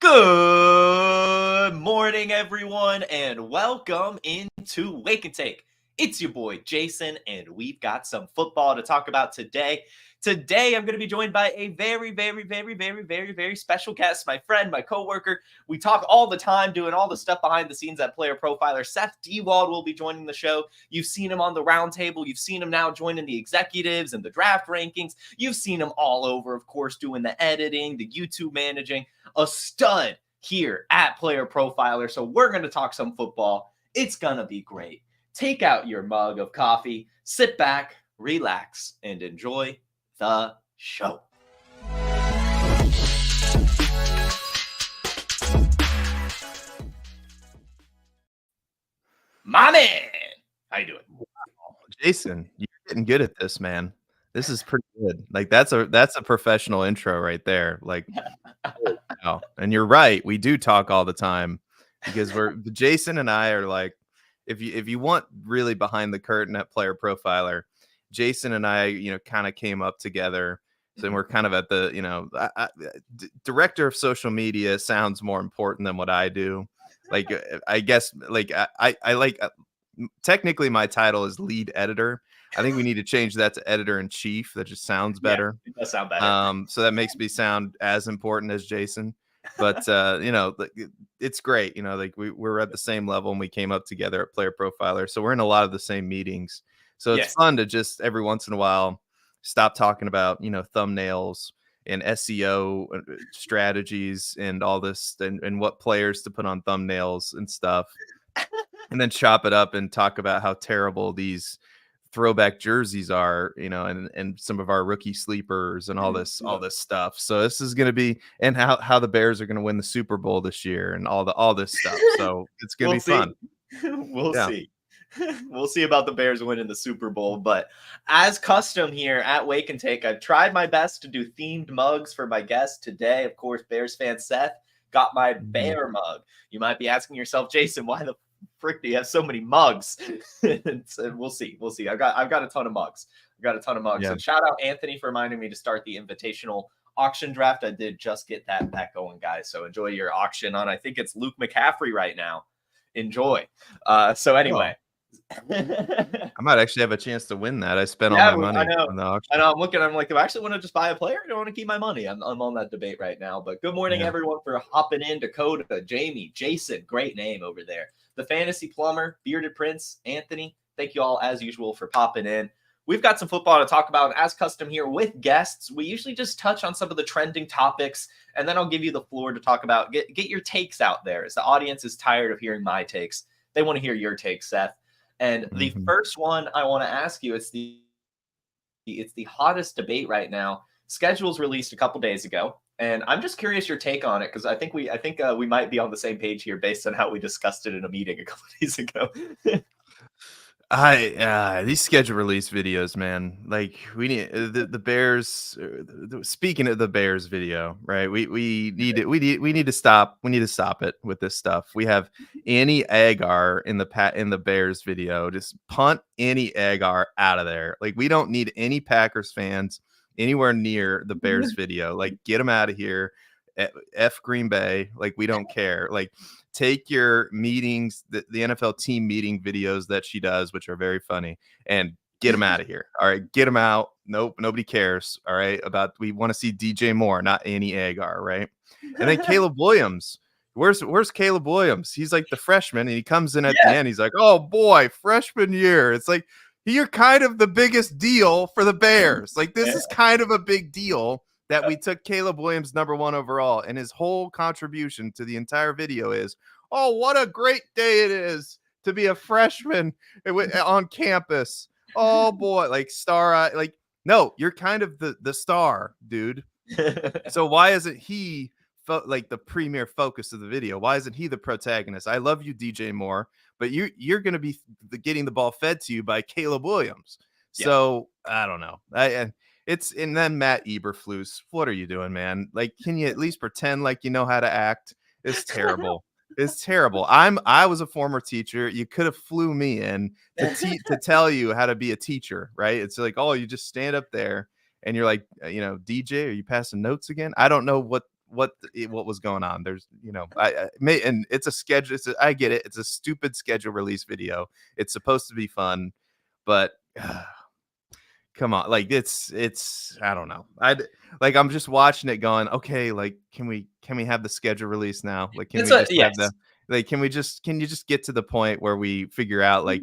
Good morning, everyone, and welcome into Wake and Take. It's your boy, Jason, and we've got some football to talk about today. Today, I'm going to be joined by a very special guest, my friend, my coworker. We talk all the time, doing all the stuff behind the scenes at Player Profiler. Seth Diewold will be joining the show. You've seen him on the roundtable. You've seen him now joining the executives and the draft rankings. You've seen him all over, of course, doing the editing, the YouTube managing. A stud here at Player Profiler. So we're going to talk some football. It's going to be great. Take out your mug of coffee, sit back, relax, and enjoy the show. My man, how you doing? Wow. Jason, you're getting good at this, man. This is pretty good. Like that's a professional intro right there. Like, wow. And you're right. We do talk all the time because Jason and I are like, if you want really behind the curtain at Player Profiler, Jason and I, kind of came up together. So we're kind of at the, director of social media sounds more important than what I do. Like, I guess, like I like, technically my title is lead editor. I think we need to change that to editor-in-chief. That just sounds better. Yeah, it does sound better. So that makes me sound as important as Jason. But it's great. Like we're at the same level and we came up together at Player Profiler. So we're in a lot of the same meetings. So it's fun to just every once in a while stop talking about, thumbnails and SEO strategies and all this and what players to put on thumbnails and stuff. And then chop it up and talk about how terrible these throwback jerseys are, and some of our rookie sleepers and all this stuff. So this is going to be, and how the Bears are going to win the Super Bowl this year and all this stuff. So it's going to be fun. We'll see. We'll see about the Bears winning the Super Bowl. But as custom here at Wake and Take, I've tried my best to do themed mugs for my guest today. Of course, Bears fan Seth got my bear mug. You might be asking yourself, Jason, why the frick do you have so many mugs? So we'll see. I've got a ton of mugs. Yeah. And shout out Anthony for reminding me to start the invitational auction draft. I did just get that going, guys. So enjoy your auction on, I think it's Luke McCaffrey right now. Enjoy. So anyway. I might actually have a chance to win that. I spent all my money on the auction. I know. I'm like, do I actually want to just buy a player or do I want to keep my money? I'm on that debate right now. But good morning, everyone, for hopping in. Dakota, Jamie, Jason, great name over there. The Fantasy Plumber, Bearded Prince, Anthony, thank you all as usual for popping in. We've got some football to talk about. As custom here with guests, we usually just touch on some of the trending topics, and then I'll give you the floor to talk about, get your takes out there, as the audience is tired of hearing my takes. They want to hear your takes, Seth. And the first one I want to ask you, it's the hottest debate right now. Schedule's released a couple days ago, and I'm just curious your take on it because I think we might be on the same page here based on how we discussed it in a meeting a couple days ago. These schedule release videos, man. Like we need the Bears. Speaking of the Bears video, right? We need to stop. We need to stop it with this stuff. We have Annie Agar in the Bears video. Just punt Annie Agar out of there. Like we don't need any Packers fans anywhere near the Bears video. Like get them out of here. F Green Bay. Like we don't care. Like take your meetings, the NFL team meeting videos that she does, which are very funny, and get them out of here. All right, get them out. Nope, nobody cares. All right, we want to see DJ Moore, not Annie Agar, right? And then Caleb Williams. Where's Caleb Williams? He's like the freshman, and he comes in at the end. He's like, oh boy, freshman year. It's like you're kind of the biggest deal for the Bears. Like this is kind of a big deal that we took Caleb Williams #1 overall, and his whole contribution to the entire video is, oh, what a great day it is to be a freshman on campus. Oh boy, like star, like no, you're kind of the star, dude. So why isn't he like the premier focus of the video? Why isn't he the protagonist? I love you, DJ Moore, but you're going to be getting the ball fed to you by Caleb Williams. So I don't know. And then Matt Eberflus. What are you doing, man? Like, can you at least pretend like you know how to act? It's terrible. It's terrible. I was a former teacher. You could have flew me in to tell you how to be a teacher, right? It's like, oh, you just stand up there and you're like, DJ, are you passing notes again? I don't know what was going on. There's, and it's a schedule. I get it. It's a stupid schedule release video. It's supposed to be fun, but come on, like it's I don't know. I'm just watching it going, okay, like can we have the schedule release now? Like can we just have the can you just get to the point where we figure out like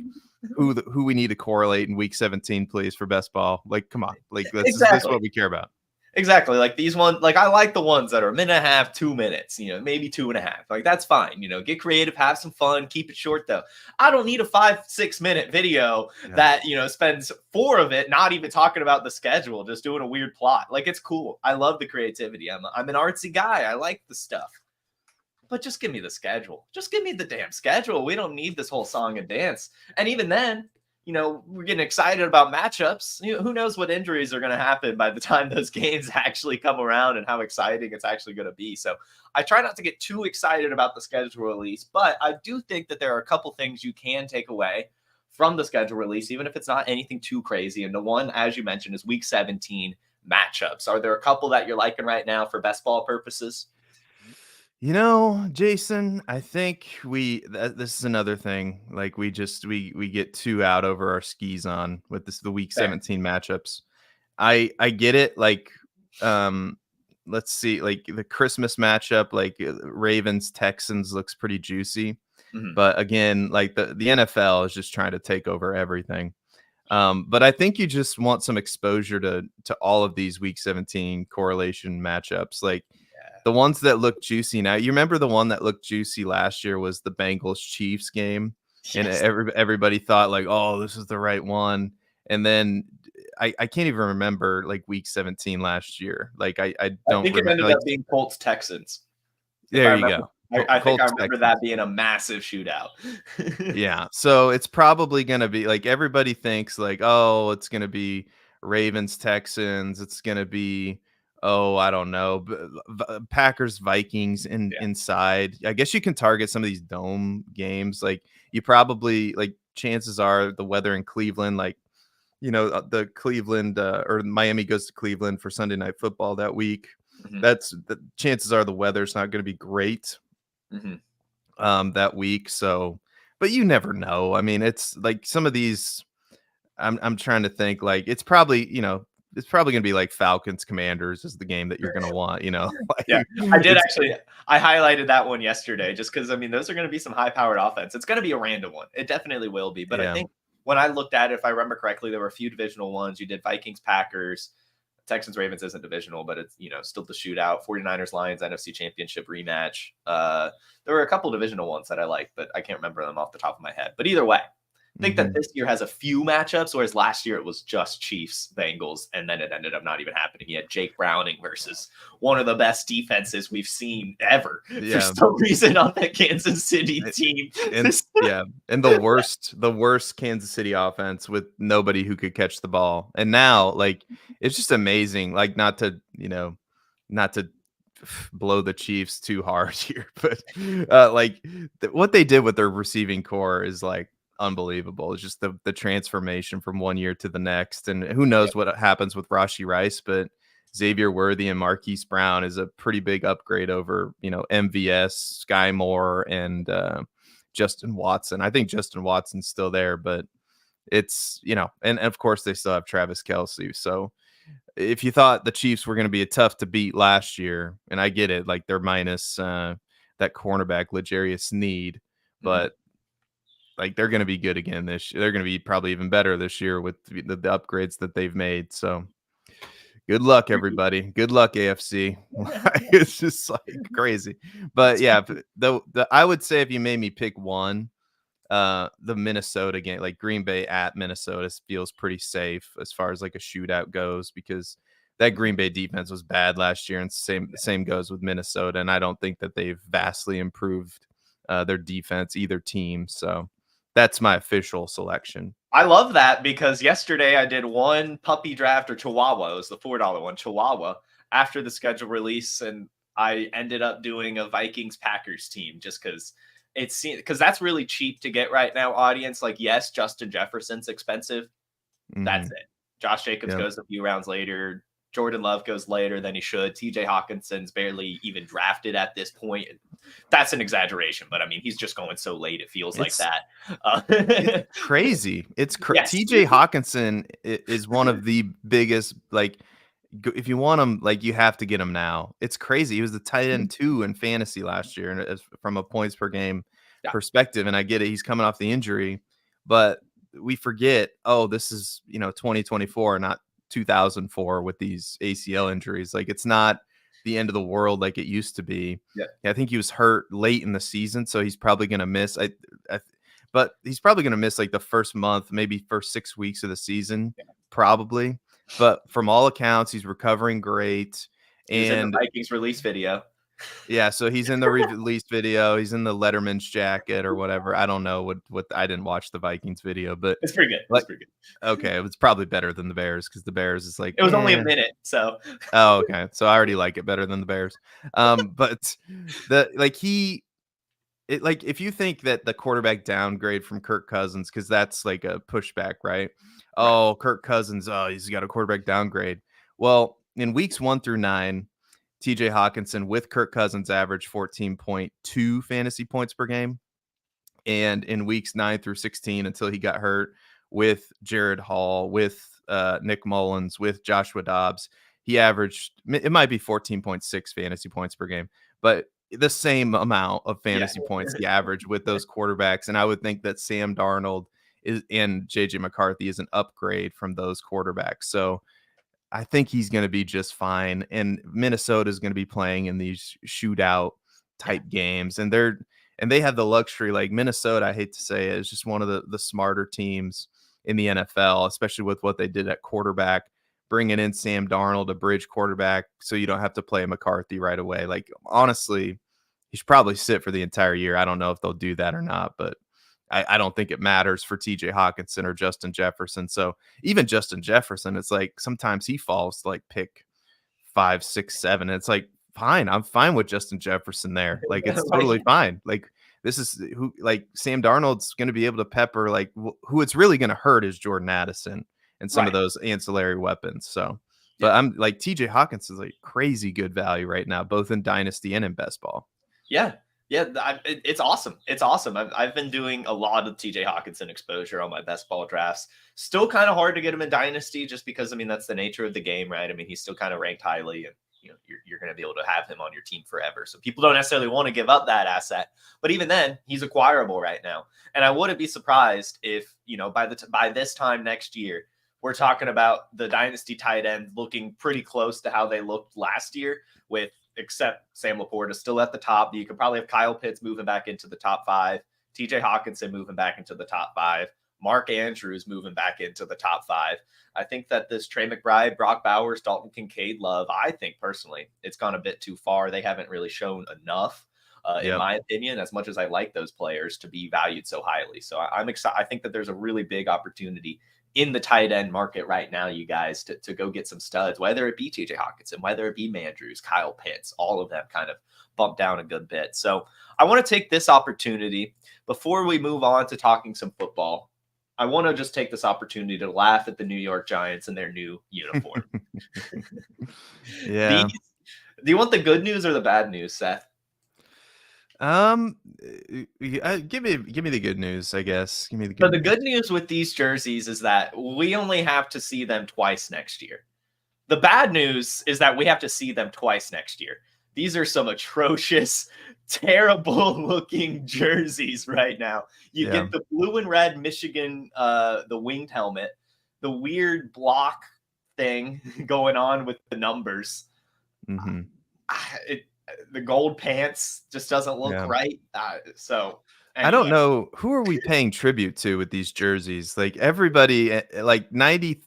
who we need to correlate in week 17, please, for best ball? Like, come on, like this is what we care about. Exactly. Like these ones, like I like the ones that are a minute and a half, 2 minutes, maybe 2.5. Like that's fine. Get creative, have some fun, keep it short though. I don't need a 5-6 minute video that, spends 4 of it not even talking about the schedule, just doing a weird plot. Like it's cool. I love the creativity. I'm an artsy guy. I like the stuff. But just give me the schedule. Just give me the damn schedule. We don't need this whole song and dance. And even then, we're getting excited about matchups. Who knows what injuries are going to happen by the time those games actually come around and how exciting it's actually going to be. So I try not to get too excited about the schedule release, but I do think that there are a couple things you can take away from the schedule release, even if it's not anything too crazy. And the one, as you mentioned, is week 17 matchups. Are there a couple that you're liking right now for best ball purposes? Jason, I think this is another thing. Like we get too out over our skis on with the week 17 matchups. I get it. Like, let's see, like the Christmas matchup, like Ravens Texans looks pretty juicy, but again, like the NFL is just trying to take over everything. But I think you just want some exposure to all of these week 17 correlation matchups. Like, the ones that look juicy now, you remember the one that looked juicy last year was the Bengals Chiefs game. Yes. And everybody thought like, oh, this is the right one. And then I can't even remember like week 17 last year. Like I think it ended up being Colts Texans. There you go. I think I remember that being a massive shootout. Yeah. So it's probably going to be like everybody thinks like, oh, it's going to be Ravens Texans. It's going to be, I don't know, Packers Vikings inside. I guess you can target some of these dome games. Like you probably like chances are the weather in Cleveland, like, the Cleveland or Miami goes to Cleveland for Sunday Night Football that week. That's the chances are the weather's not going to be great that week. So, but you never know. I mean, it's like some of these, I'm trying to think like it's probably, it's probably going to be like Falcons Commanders is the game that you're going to want, Like, yeah, I highlighted that one yesterday just because, those are going to be some high-powered offense. It's going to be a random one. It definitely will be. But I think when I looked at it, if I remember correctly, there were a few divisional ones. You did Vikings, Packers, Texans, Ravens isn't divisional, but it's, still the shootout. 49ers, Lions, NFC Championship rematch. There were a couple divisional ones that I liked, but I can't remember them off the top of my head. But either way, I think that this year has a few matchups, whereas last year it was just Chiefs, Bengals, and then it ended up not even happening. You had Jake Browning versus one of the best defenses we've seen ever for some reason on that Kansas City team. And the worst Kansas City offense with nobody who could catch the ball. And now, like, it's just amazing. Like, not to blow the Chiefs too hard here, but what they did with their receiving core is like unbelievable. It's just the transformation from one year to the next, and who knows what happens with Rashee Rice, but Xavier Worthy and Marquise Brown is a pretty big upgrade over MVS, Sky Moore, and Justin Watson. I think Justin Watson's still there, but it's and of course they still have Travis Kelce. So if you thought the Chiefs were going to be a tough to beat last year, and I get it, like they're minus that cornerback L'Jarius Sneed, but like they're going to be good again this year. They're going to be probably even better this year with the upgrades that they've made. So good luck, everybody. Good luck, AFC. It's just like crazy. But yeah, I would say if you made me pick one, the Minnesota game, like Green Bay at Minnesota, feels pretty safe as far as like a shootout goes, because that Green Bay defense was bad last year, and same goes with Minnesota. And I don't think that they've vastly improved their defense, either team. So that's my official selection. I love that because yesterday I did one puppy draft, or Chihuahua. It was the $4 one, Chihuahua, after the schedule release. And I ended up doing a Vikings Packers team just because that's really cheap to get right now, audience. Like, yes, Justin Jefferson's expensive. That's it. Josh Jacobs goes a few rounds later. Jordan Love goes later than he should. TJ Hawkinson's barely even drafted at this point. That's an exaggeration, but I mean, he's just going so late. It feels like that. It's crazy. Yes. TJ Hawkinson is one of the biggest, like, if you want him, like, you have to get him now. It's crazy. He was the tight end 2 in fantasy last year, and from a points per game perspective. And I get it, he's coming off the injury, but we forget, this is 2024, not 2004 with these ACL injuries. Like, it's not the end of the world like it used to be. Yeah, I think he was hurt late in the season, so he's probably going to miss. But he's probably going to miss like the first month, maybe first 6 weeks of the season, probably. But from all accounts, he's recovering great. He's in the Vikings release video. Yeah, so he's in the release video. He's in the Letterman's jacket or whatever. I don't know what I didn't watch the Vikings video, but it's pretty good. It's pretty good. Okay, it was probably better than the Bears because the Bears is like, it was only a minute, so. Oh, okay. So I already like it better than the Bears. But if you think that the quarterback downgrade from Kirk Cousins, because that's like a pushback, right? Oh, Kirk Cousins, he's got a quarterback downgrade. Well, in weeks 1 through 9, TJ Hawkinson with Kirk Cousins averaged 14.2 fantasy points per game. And in weeks 9 through 16, until he got hurt, with Jared Hall, with Nick Mullins, with Joshua Dobbs, he averaged, it might be 14.6 fantasy points per game, but the same amount of fantasy points he averaged with those quarterbacks. And I would think that Sam Darnold and JJ McCarthy is an upgrade from those quarterbacks. So I think he's going to be just fine. And Minnesota is going to be playing in these shootout type games. And they have the luxury, like Minnesota, I hate to say it, is just one of the smarter teams in the NFL, especially with what they did at quarterback, bringing in Sam Darnold, a bridge quarterback, so you don't have to play McCarthy right away. Like, honestly, he should probably sit for the entire year. I don't know if they'll do that or not, but I don't think it matters for TJ Hawkinson or Justin Jefferson. So even Justin Jefferson, it's like sometimes he falls to like pick 5, 6, 7. And it's like, fine. I'm fine with Justin Jefferson there. Like, it's totally fine. Like, this is who, like, Sam Darnold's going to be able to pepper, like, who it's really going to hurt is Jordan Addison and some of those ancillary weapons. So, but I'm like, TJ Hawkinson's like crazy good value right now, both in Dynasty and in best ball. Yeah. It's awesome. It's awesome. I've been doing a lot of TJ Hawkinson exposure on my best ball drafts. Still kind of hard to get him in Dynasty just because, I mean, that's the nature of the game, right? I mean, he's still kind of ranked highly, and you're going to be able to have him on your team forever. So people don't necessarily want to give up that asset, but even then, he's acquirable right now. And I wouldn't be surprised if, by this time next year, we're talking about the Dynasty tight end looking pretty close to how they looked last year, except Sam Laporta is still at the top. You could probably have Kyle Pitts moving back into the top 5, TJ Hawkinson moving back into the top 5, Mark Andrews moving back into the top 5. I think that this Trey McBride, Brock Bowers, Dalton Kincaid love, I think personally, it's gone a bit too far. They haven't really shown enough, in my opinion, as much as I like those players, to be valued so highly. So I'm excited. I think that there's a really big opportunity in the tight end market right now, you guys, to go get some studs, whether it be TJ Hawkinson, whether it be Mandrews, Kyle Pitts, all of them kind of bump down a good bit. So I want to take this opportunity before we move on to talking some football. I want to just take this opportunity to laugh at the New York Giants and their new uniform. Yeah. Do you want the good news or the bad news, Seth? Give me the good news, I guess. Give me the good news. The good news with these jerseys is that we only have to see them twice next year. The bad news is that we have to see them twice next year. These are some atrocious, terrible looking jerseys right now. You get the blue and red Michigan, the winged helmet, the weird block thing going on with the numbers. Mm-hmm. The gold pants just doesn't look right. So anyway. I don't know, who are we paying tribute to with these jerseys? Like, everybody, like 98%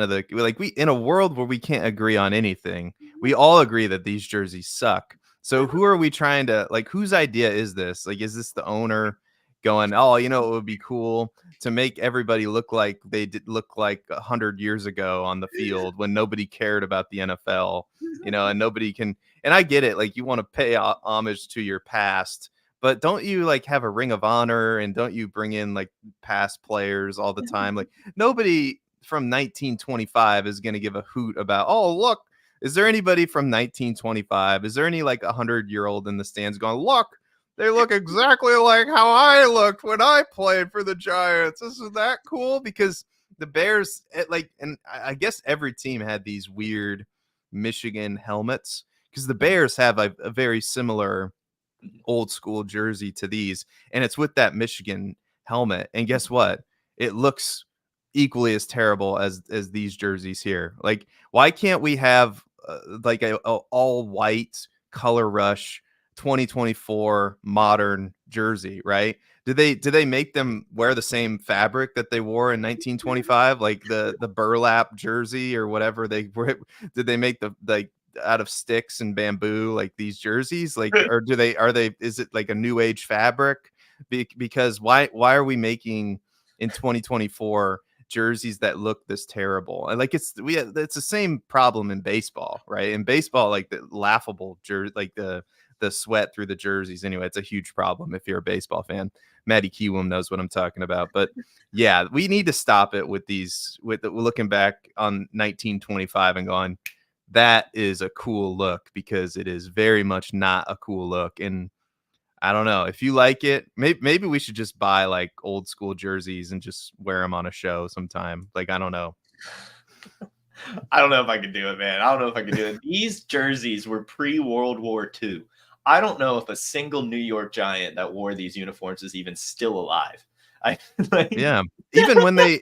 of we in a world where we can't agree on anything, we all agree that these jerseys suck. So who are we trying to, like, whose idea is this? Like, is this the owner going, it would be cool to make everybody look like they did look like 100 years ago on the field when nobody cared about the NFL, and nobody can, and I get it. Like, you want to pay homage to your past, but don't you like have a ring of honor, and don't you bring in like past players all the time? Like, nobody from 1925 is going to give a hoot about, oh, look, is there anybody from 1925? Is there any like 100-year-old in the stands going, look, they look exactly like how I looked when I played for the Giants. Isn't that cool? Because the Bears, and I guess every team had these weird Michigan helmets, because the Bears have a very similar old school jersey to these, and it's with that Michigan helmet. And guess what? It looks equally as terrible as these jerseys here. Like, why can't we have like a all white color rush 2024 modern jersey, right? Did they make them wear the same fabric that they wore in 1925, like the burlap jersey or whatever they were? Did they make the like out of sticks and bamboo like these jerseys, like, or is it like a new age fabric? Because why are we making in 2024 jerseys that look this terrible? And like it's the same problem in baseball, right? In baseball, like the laughable jersey, like the sweat through the jerseys. Anyway, it's a huge problem if you're a baseball fan. Maddie Kiewum knows what I'm talking about. But yeah, we need to stop it with these, with looking back on 1925 and going, that is a cool look, because it is very much not a cool look. And I don't know if you like it. Maybe we should just buy like old school jerseys and just wear them on a show sometime. Like, I don't know. I don't know if I could do it, man. I don't know if I could do it. These jerseys were pre-World War II. I don't know if a single New York Giant that wore these uniforms is even still alive. Yeah. Even when they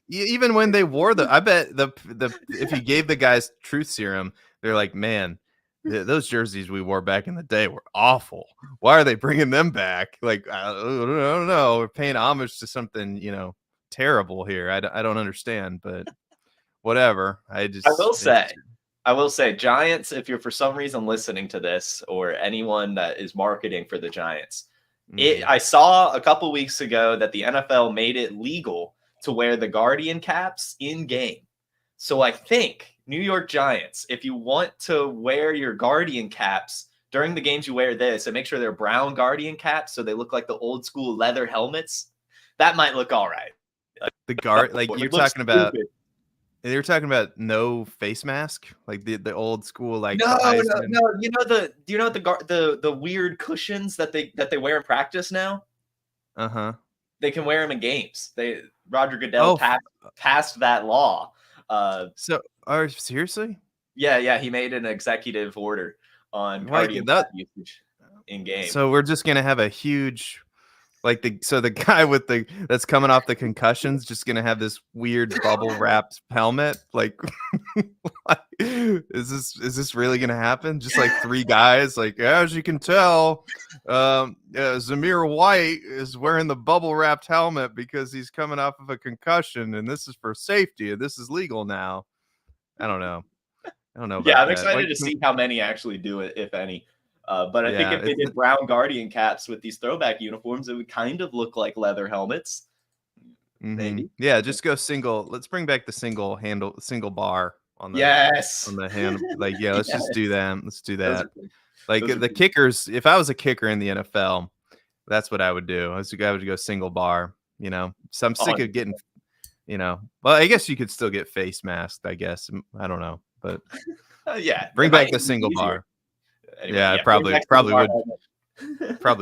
wore I bet the if you gave the guys truth serum, they're like, man, those jerseys we wore back in the day were awful. Why are they bringing them back? Like, I don't know. We're paying homage to something, terrible here. I don't understand, but whatever. I will say, Giants, if you're for some reason listening to this, or anyone that is marketing for the Giants, I saw a couple weeks ago that the NFL made it legal to wear the Guardian caps in game. So I think New York Giants, if you want to wear your Guardian caps during the games, you wear this and make sure they're brown Guardian caps so they look like the old school leather helmets. That might look all right. You're talking about. They were talking about no face mask, like the old school, like no. You know the weird cushions that they wear in practice now. They can wear them in games. Roger Goodell passed that law. Seriously? Yeah. He made an executive order on Guardian usage in game. So we're just gonna have a huge. The guy that's coming off the concussions just gonna have this weird bubble wrapped helmet. Like, is this really gonna happen? Just like three guys, like, as you can tell, Zamir White is wearing the bubble wrapped helmet because he's coming off of a concussion, and this is for safety, and this is legal now. I don't know. Yeah, I'm excited to see how many actually do it, if any. But I think if they did brown Guardian caps with these throwback uniforms, it would kind of look like leather helmets. Maybe. Yeah, just go single. Let's bring back the single bar on the on the hand. Like, yeah, let's just do that. Let's do that. Like the kickers. If I was a kicker in the NFL, that's what I would do. I would go single bar. So I'm sick of getting. Well, I guess you could still get face masked. I guess I don't know, but yeah, bring back the single bar. Anyway, yeah, it probably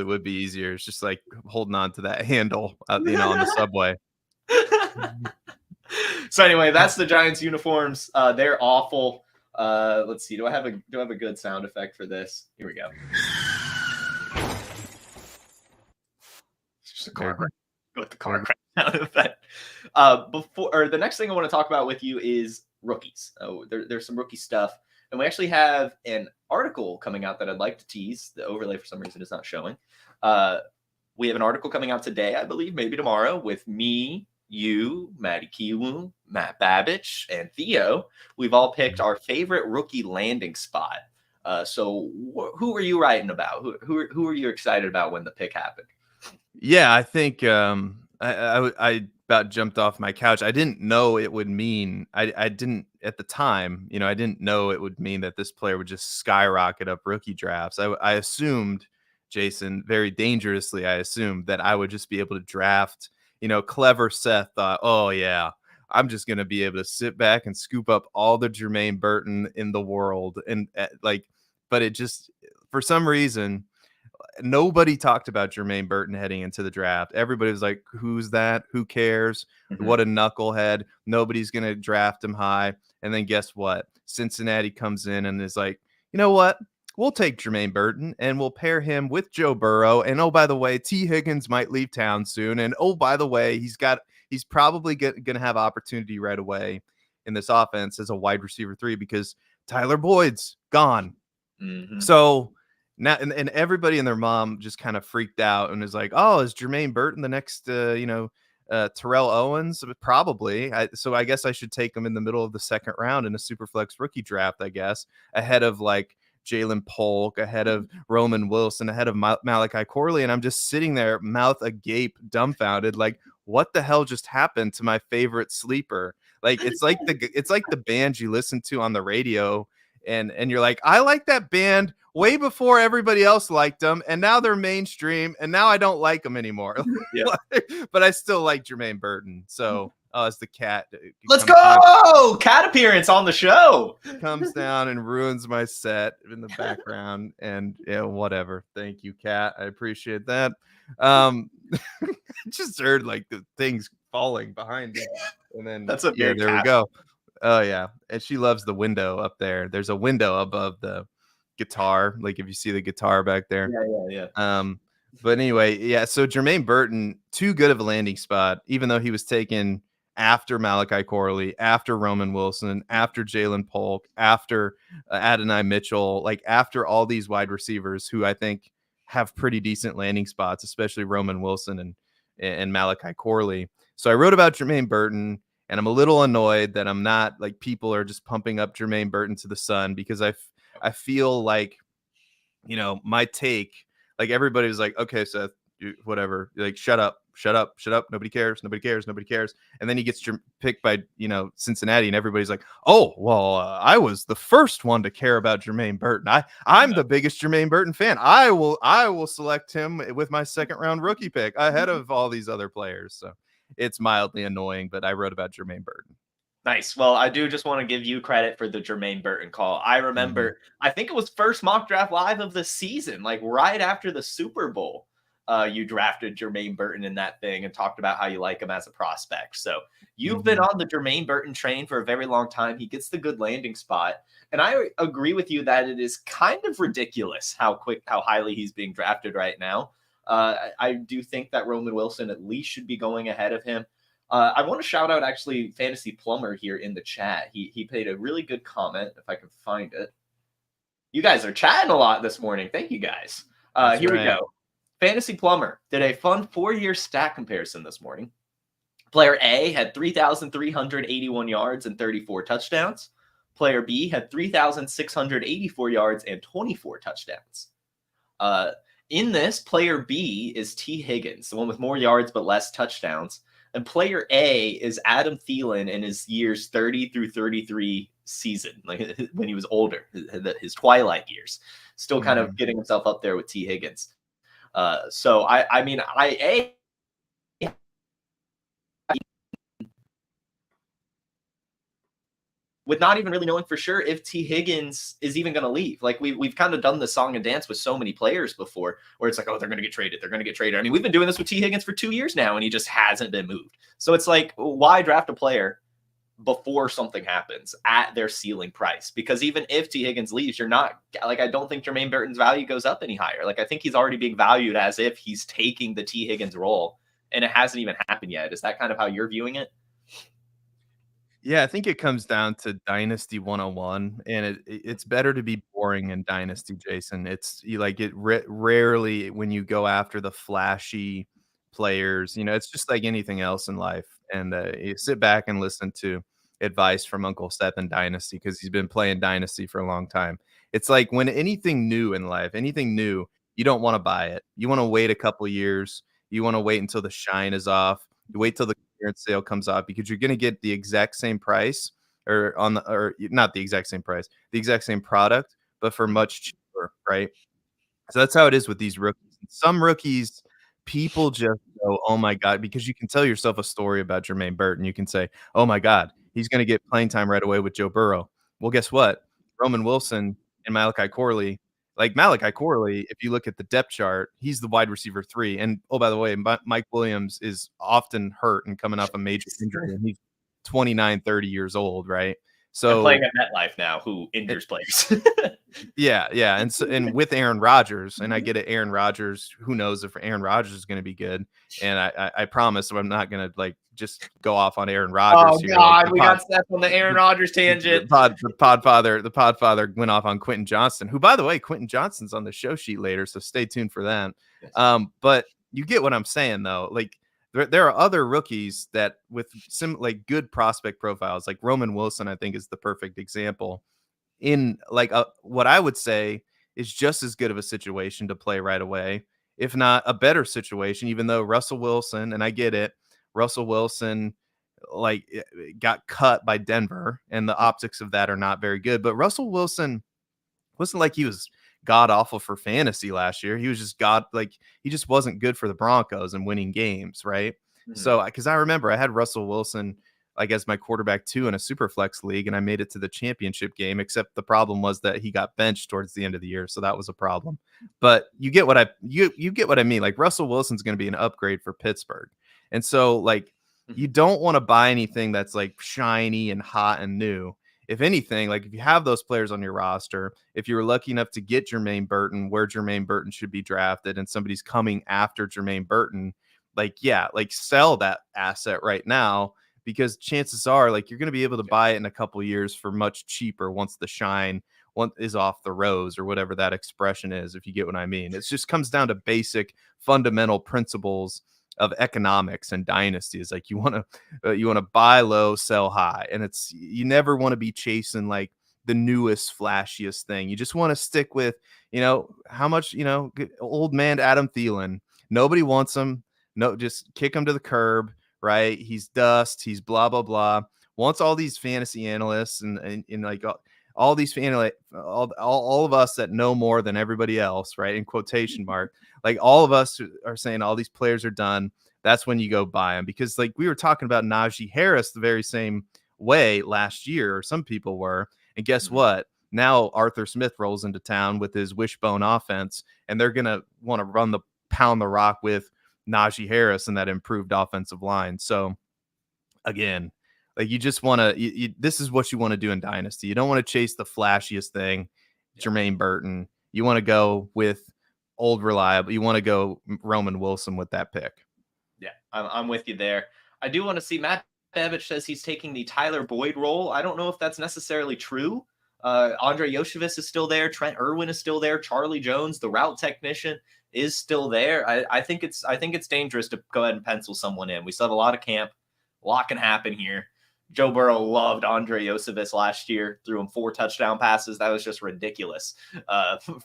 would be easier. It's just like holding on to that handle, on the subway. So anyway, that's the Giants uniforms. They're awful. Let's see. Do I have a good sound effect for this? Here we go. It's just a car crash. Go with the car crash sound effect. The next thing I want to talk about with you is rookies. There's some rookie stuff. And we actually have an article coming out that I'd like to tease. The overlay, for some reason, is not showing. We have an article coming out today, I believe, maybe tomorrow, with me, you, Maddie Kiewum, Matt Babich, and Theo. We've all picked our favorite rookie landing spot. So who are you writing about? Who are you excited about when the pick happened? Yeah, I think I about jumped off my couch. I didn't know it would mean I didn't at the time, I didn't know it would mean that this player would just skyrocket up rookie drafts. I assumed, Jason, very dangerously, I assumed that I would just be able to draft, clever Seth thought, oh yeah, I'm just gonna be able to sit back and scoop up all the Jermaine Burton in the world, and but it just for some reason nobody talked about Jermaine Burton heading into the draft. Everybody was like, "Who's that? Who cares? What a knucklehead! Nobody's gonna draft him high." And then guess what? Cincinnati comes in and is like, "You know what? We'll take Jermaine Burton and we'll pair him with Joe Burrow. And oh, by the way, T. Higgins might leave town soon. And oh, by the way, he's probably going to have opportunity right away in this offense as a wide receiver 3 because Tyler Boyd's gone." So now, and everybody and their mom just kind of freaked out and is like, "Oh, is Jermaine Burton the next, Terrell Owens?" Probably. So I guess I should take him in the middle of the second round in a Superflex rookie draft, I guess, ahead of like Jalen Polk, ahead of Roman Wilson, ahead of Malachi Corley. And I'm just sitting there, mouth agape, dumbfounded, like, what the hell just happened to my favorite sleeper? Like, it's like the band you listen to on the radio, and you're like, I like that band way before everybody else liked them, and now they're mainstream, and now I don't like them anymore. But I still like Jermaine Burton. So as the cat, let's go! Cat appearance on the show comes down and ruins my set in the background, and yeah, whatever. Thank you, Cat. I appreciate that. Just heard like the things falling behind me, and then that's a there we go. Oh yeah, and she loves the window up there. There's a window above the guitar, like if you see the guitar back there. Yeah. But anyway, yeah. So Jermaine Burton, too good of a landing spot, even though he was taken after Malachi Corley, after Roman Wilson, after Jalen Polk, after Adonai Mitchell, like after all these wide receivers who I think have pretty decent landing spots, especially Roman Wilson and Malachi Corley. So I wrote about Jermaine Burton. And I'm a little annoyed that I'm not like people are just pumping up Jermaine Burton to the sun, because I feel like, my take, like everybody was like, okay, Seth, whatever, like, shut up. Nobody cares. And then he gets picked by, Cincinnati, and everybody's like, oh, well, I was the first one to care about Jermaine Burton. I'm the biggest Jermaine Burton fan. I will select him with my second round rookie pick ahead of all these other players. So it's mildly annoying, but I wrote about Jermaine Burton. Nice. Well, I do just want to give you credit for the Jermaine Burton call. I remember, I think it was first mock draft live of the season, like right after the Super Bowl. You drafted Jermaine Burton in that thing and talked about how you like him as a prospect. So you've been on the Jermaine Burton train for a very long time. He gets the good landing spot. And I agree with you that it is kind of ridiculous how highly he's being drafted right now. I do think that Roman Wilson at least should be going ahead of him. I want to shout out actually Fantasy Plumber here in the chat. He paid a really good comment, if I can find it. You guys are chatting a lot this morning. Thank you guys. Here we go. Fantasy Plumber did a fun 4-year stat comparison this morning. Player A had 3,381 yards and 34 touchdowns. Player B had 3,684 yards and 24 touchdowns. In this, player B is T. Higgins, the one with more yards but less touchdowns. And player A is Adam Thielen in his years 30 through 33 season, like when he was older, his twilight years, still kind of getting himself up there with T. Higgins. So I mean, with not even really knowing for sure if T. Higgins is even going to leave. Like we've kind of done the song and dance with so many players before where it's like, oh, they're going to get traded. I mean, we've been doing this with T. Higgins for 2 years now, and he just hasn't been moved. So it's like, why draft a player before something happens at their ceiling price? Because even if T. Higgins leaves, you're not like, I don't think Jermaine Burton's value goes up any higher. Like I think he's already being valued as if he's taking the T. Higgins role, and it hasn't even happened yet. Is that kind of how you're viewing it? Yeah, I think it comes down to Dynasty 101, and it's better to be boring in Dynasty, Jason. It's you like it rarely when you go after the flashy players. It's just like anything else in life. And you sit back and listen to advice from Uncle Seth in Dynasty because he's been playing Dynasty for a long time. It's like when anything new in life, anything new, you don't want to buy it. You want to wait a couple years. You want to wait until the shine is off. You wait till the clearance sale comes off because you're going to get the exact same price or not the exact same price, the exact same product, but for much cheaper, right? So that's how it is with these rookies. Some rookies people just go, "Oh my god," because you can tell yourself a story about Jermaine Burton. You can say, "Oh my god, he's gonna get playing time right away with Joe Burrow." Well, guess what? Roman Wilson and Malachi Corley, like Malachi Corley, if you look at the depth chart, he's the wide receiver 3. And oh, by the way, Mike Williams is often hurt and coming off a major injury, and he's 29, 30 years old, right? And playing So at MetLife now, who injures players. yeah, and with Aaron Rodgers, and I get it, Aaron Rodgers. Who knows if Aaron Rodgers is going to be good? And I promise I'm not going to like just go off on Aaron Rodgers Oh here. God, Like we got Seth on the Aaron Rodgers tangent. the Podfather went off on Quentin Johnston, who, by the way, Quentin Johnston's on the show sheet later, so stay tuned for that. Yes. But you get what I'm saying, though. Like there are other rookies that with some like good prospect profiles, like Roman Wilson, I think is the perfect example in like what I would say is just as good of a situation to play right away, if not a better situation, even though Russell Wilson, and I get it, Russell Wilson like got cut by Denver and the optics of that are not very good. But Russell Wilson wasn't like he was god awful for fantasy last year. He was just he just wasn't good for the Broncos and winning games, right? Mhm. So because I remember I had Russell Wilson like as my quarterback 2 in a super flex league, and I made it to the championship game, except the problem was that he got benched towards the end of the year, so that was a problem. But you get what you get what I mean. Like Russell Wilson's going to be an upgrade for Pittsburgh. And so like you don't want to buy anything that's like shiny and hot and new. If anything, like if you have those players on your roster, if you were lucky enough to get Jermaine Burton where Jermaine Burton should be drafted, and somebody's coming after Jermaine Burton, like, yeah, like sell that asset right now, because chances are like you're going to be able to buy it in a couple of years for much cheaper once the shine is off the rose, or whatever that expression is, if you get what I mean. It just comes down to basic fundamental principles of economics and dynasty. Is like you want to buy low, sell high, and it's you never want to be chasing like the newest flashiest thing. You just want to stick with how much old man Adam Thielen, nobody wants him. No, just kick him to the curb, right? He's dust, he's blah blah blah. Once all these fantasy analysts and like all these all of us that know more than everybody else, right, in quotation mark, like all of us are saying all these players are done, that's when you go buy them. Because like we were talking about Najee Harris the very same way last year, or some people were, and guess what? Now Arthur Smith rolls into town with his wishbone offense, and they're gonna want to pound the rock with Najee Harris and that improved offensive line. So again, like you just want to, this is what you want to do in Dynasty. You don't want to chase the flashiest thing, Jermaine Burton. You want to go with old reliable. You want to go Roman Wilson with that pick. Yeah, I'm with you there. I do want to see Matt Babich says he's taking the Tyler Boyd role. I don't know if that's necessarily true. Andre Yoshevich is still there. Trent Irwin is still there. Charlie Jones, the route technician, is still there. I think it's dangerous to go ahead and pencil someone in. We still have a lot of camp. A lot can happen here. Joe Burrow loved Andre Yoshevich last year, threw him 4 touchdown passes. That was just ridiculous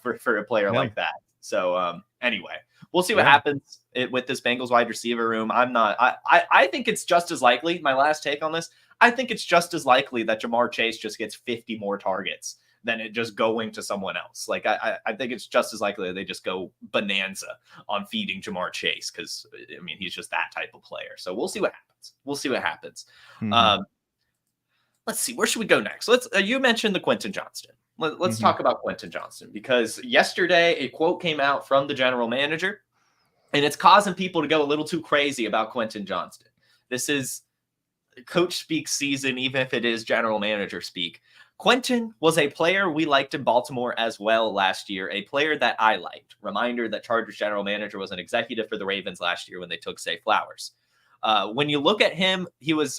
for a player like that. So anyway, we'll see what happens with this Bengals wide receiver room. I think it's just as likely, my last take on this, I think it's just as likely that Jamar Chase just gets 50 more targets than it just going to someone else. Like I think it's just as likely that they just go bonanza on feeding Jamar Chase, because I mean he's just that type of player. So we'll see what happens. Mm-hmm. Let's see, where should we go next? You mentioned the Quentin Johnston. Let's talk about Quentin Johnston, because yesterday a quote came out from the general manager, and it's causing people to go a little too crazy about Quentin Johnston. This is coach speak season, even if it is general manager speak. Quentin was a player we liked in Baltimore as well last year, a player that I liked. Reminder that Chargers general manager was an executive for the Ravens last year when they took Zay Flowers. When you look at him,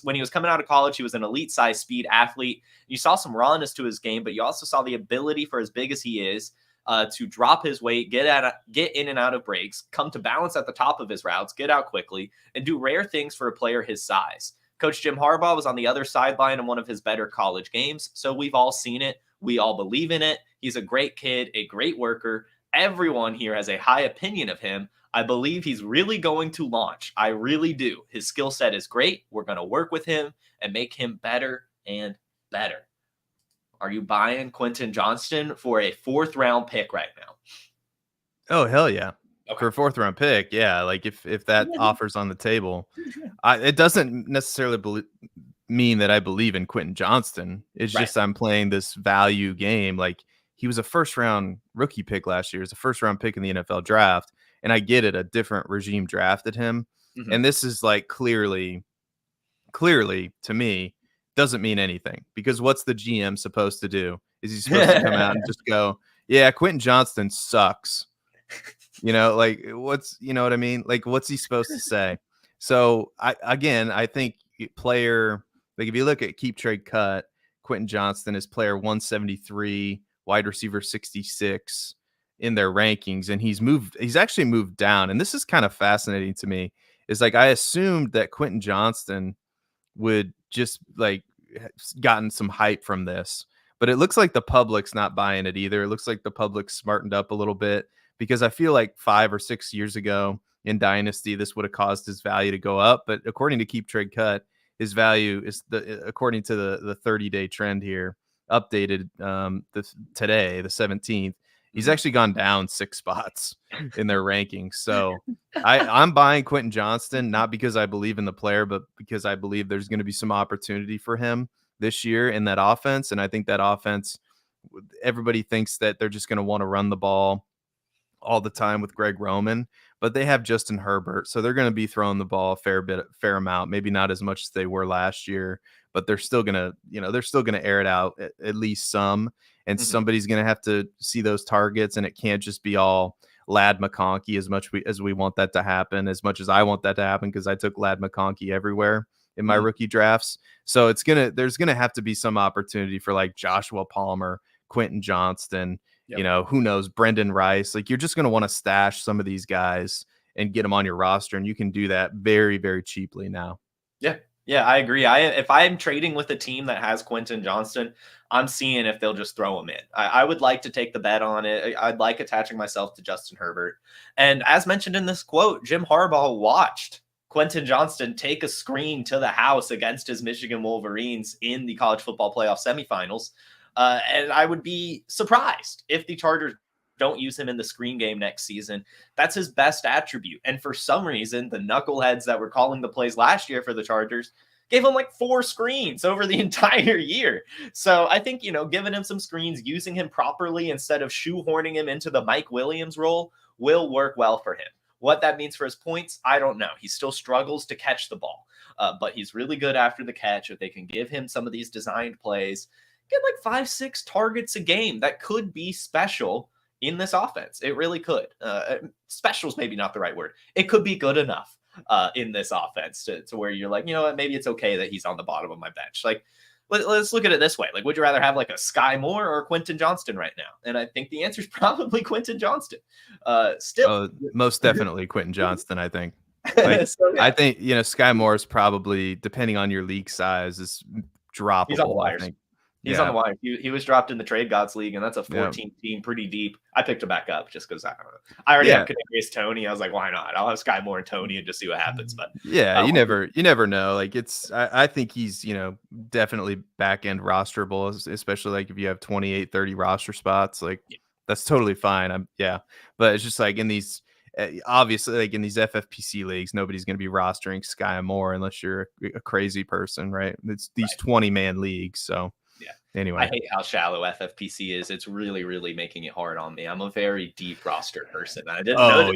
when he was coming out of college, he was an elite size speed athlete. You saw some rawness to his game, but you also saw the ability for as big as he is to drop his weight, get in and out of breaks, come to balance at the top of his routes, get out quickly, and do rare things for a player his size. Coach Jim Harbaugh was on the other sideline in one of his better college games, so we've all seen it. We all believe in it. He's a great kid, a great worker. Everyone here has a high opinion of him. I believe he's really going to launch. I really do. His skill set is great. We're going to work with him and make him better and better. Are you buying Quentin Johnston for a 4th round pick right now? Oh, hell yeah. Okay. For a 4th round pick, yeah. Like if that offer's on the table, it doesn't necessarily mean that I believe in Quentin Johnston. It's Right. just I'm playing this value game. Like he was a 1st round rookie pick last year. He was a 1st round pick in the NFL draft, and I get it. A different regime drafted him, and this is like clearly to me doesn't mean anything, because what's the GM supposed to do? Is he supposed to come out and just go, yeah, Quentin Johnston sucks? Like what's, you know what I mean? Like what's he supposed to say? So I think player, like if you look at keep trade cut, Quentin Johnston is player 173, wide receiver 66 in their rankings, and he's actually moved down. And this is kind of fascinating to me. Is like I assumed that Quentin Johnston would just like gotten some hype from this, but it looks like the public's not buying it either. It looks like the public's smartened up a little bit, because I feel like 5 or 6 years ago in Dynasty, this would have caused his value to go up. But according to Keep Trade Cut, his value is according to the 30-day trend here, updated today, the 17th. He's actually gone down 6 spots in their rankings. So I'm buying Quentin Johnston, not because I believe in the player, but because I believe there's going to be some opportunity for him this year in that offense. And I think that offense, everybody thinks that they're just going to want to run the ball all the time with Greg Roman, but they have Justin Herbert. So they're going to be throwing the ball a fair amount, maybe not as much as they were last year, but they're still going to air it out at least some. And somebody's going to have to see those targets, and it can't just be all Ladd McConkey as much as we want that to happen, as much as I want that to happen, because I took Ladd McConkey everywhere in my rookie drafts. So there's going to have to be some opportunity for like Joshua Palmer, Quentin Johnston, who knows, Brendan Rice. Like you're just going to want to stash some of these guys and get them on your roster, and you can do that very, very cheaply now. Yeah, I agree. If I'm trading with a team that has Quentin Johnston, I'm seeing if they'll just throw him in. I would like to take the bet on it. I'd like attaching myself to Justin Herbert. And as mentioned in this quote, Jim Harbaugh watched Quentin Johnston take a screen to the house against his Michigan Wolverines in the college football playoff semifinals. And I would be surprised if the Chargers don't use him in the screen game next season. That's his best attribute. And for some reason, the knuckleheads that were calling the plays last year for the Chargers gave him like 4 screens over the entire year. So I think, giving him some screens, using him properly instead of shoehorning him into the Mike Williams role will work well for him. What that means for his points, I don't know. He still struggles to catch the ball, but he's really good after the catch. If they can give him some of these designed plays, get like 5-6 targets a game, that could be special in this offense. It really could. Special's maybe not the right word. It could be good enough in this offense to where you're like, maybe it's okay that he's on the bottom of my bench. Like, let's look at it this way. Like, would you rather have like a Sky Moore or Quentin Johnston right now? And I think the answer is probably Quentin Johnston. Most definitely Quentin Johnston, I think. Like, so, yeah. I think, Sky Moore is probably, depending on your league size, is droppable. He's on the wires. I think. He's on the wire. He was dropped in the Trade Gods League, and that's a 14 team, pretty deep. I picked him back up just because I already have Kadarius Toney. I was like, why not? I'll have Sky Moore and Toney and just see what happens. But you never know. Like I think he's definitely back end rosterable, especially like if you have 28, 30 roster spots. Like that's totally fine. But it's just like in these. Obviously, like in these FFPC leagues, nobody's going to be rostering Sky Moore unless you're a crazy person, right? It's these 20-man leagues, so. Anyway, I hate how shallow FFPC is. It's really, really making it hard on me. I'm a very deep roster person. I didn't know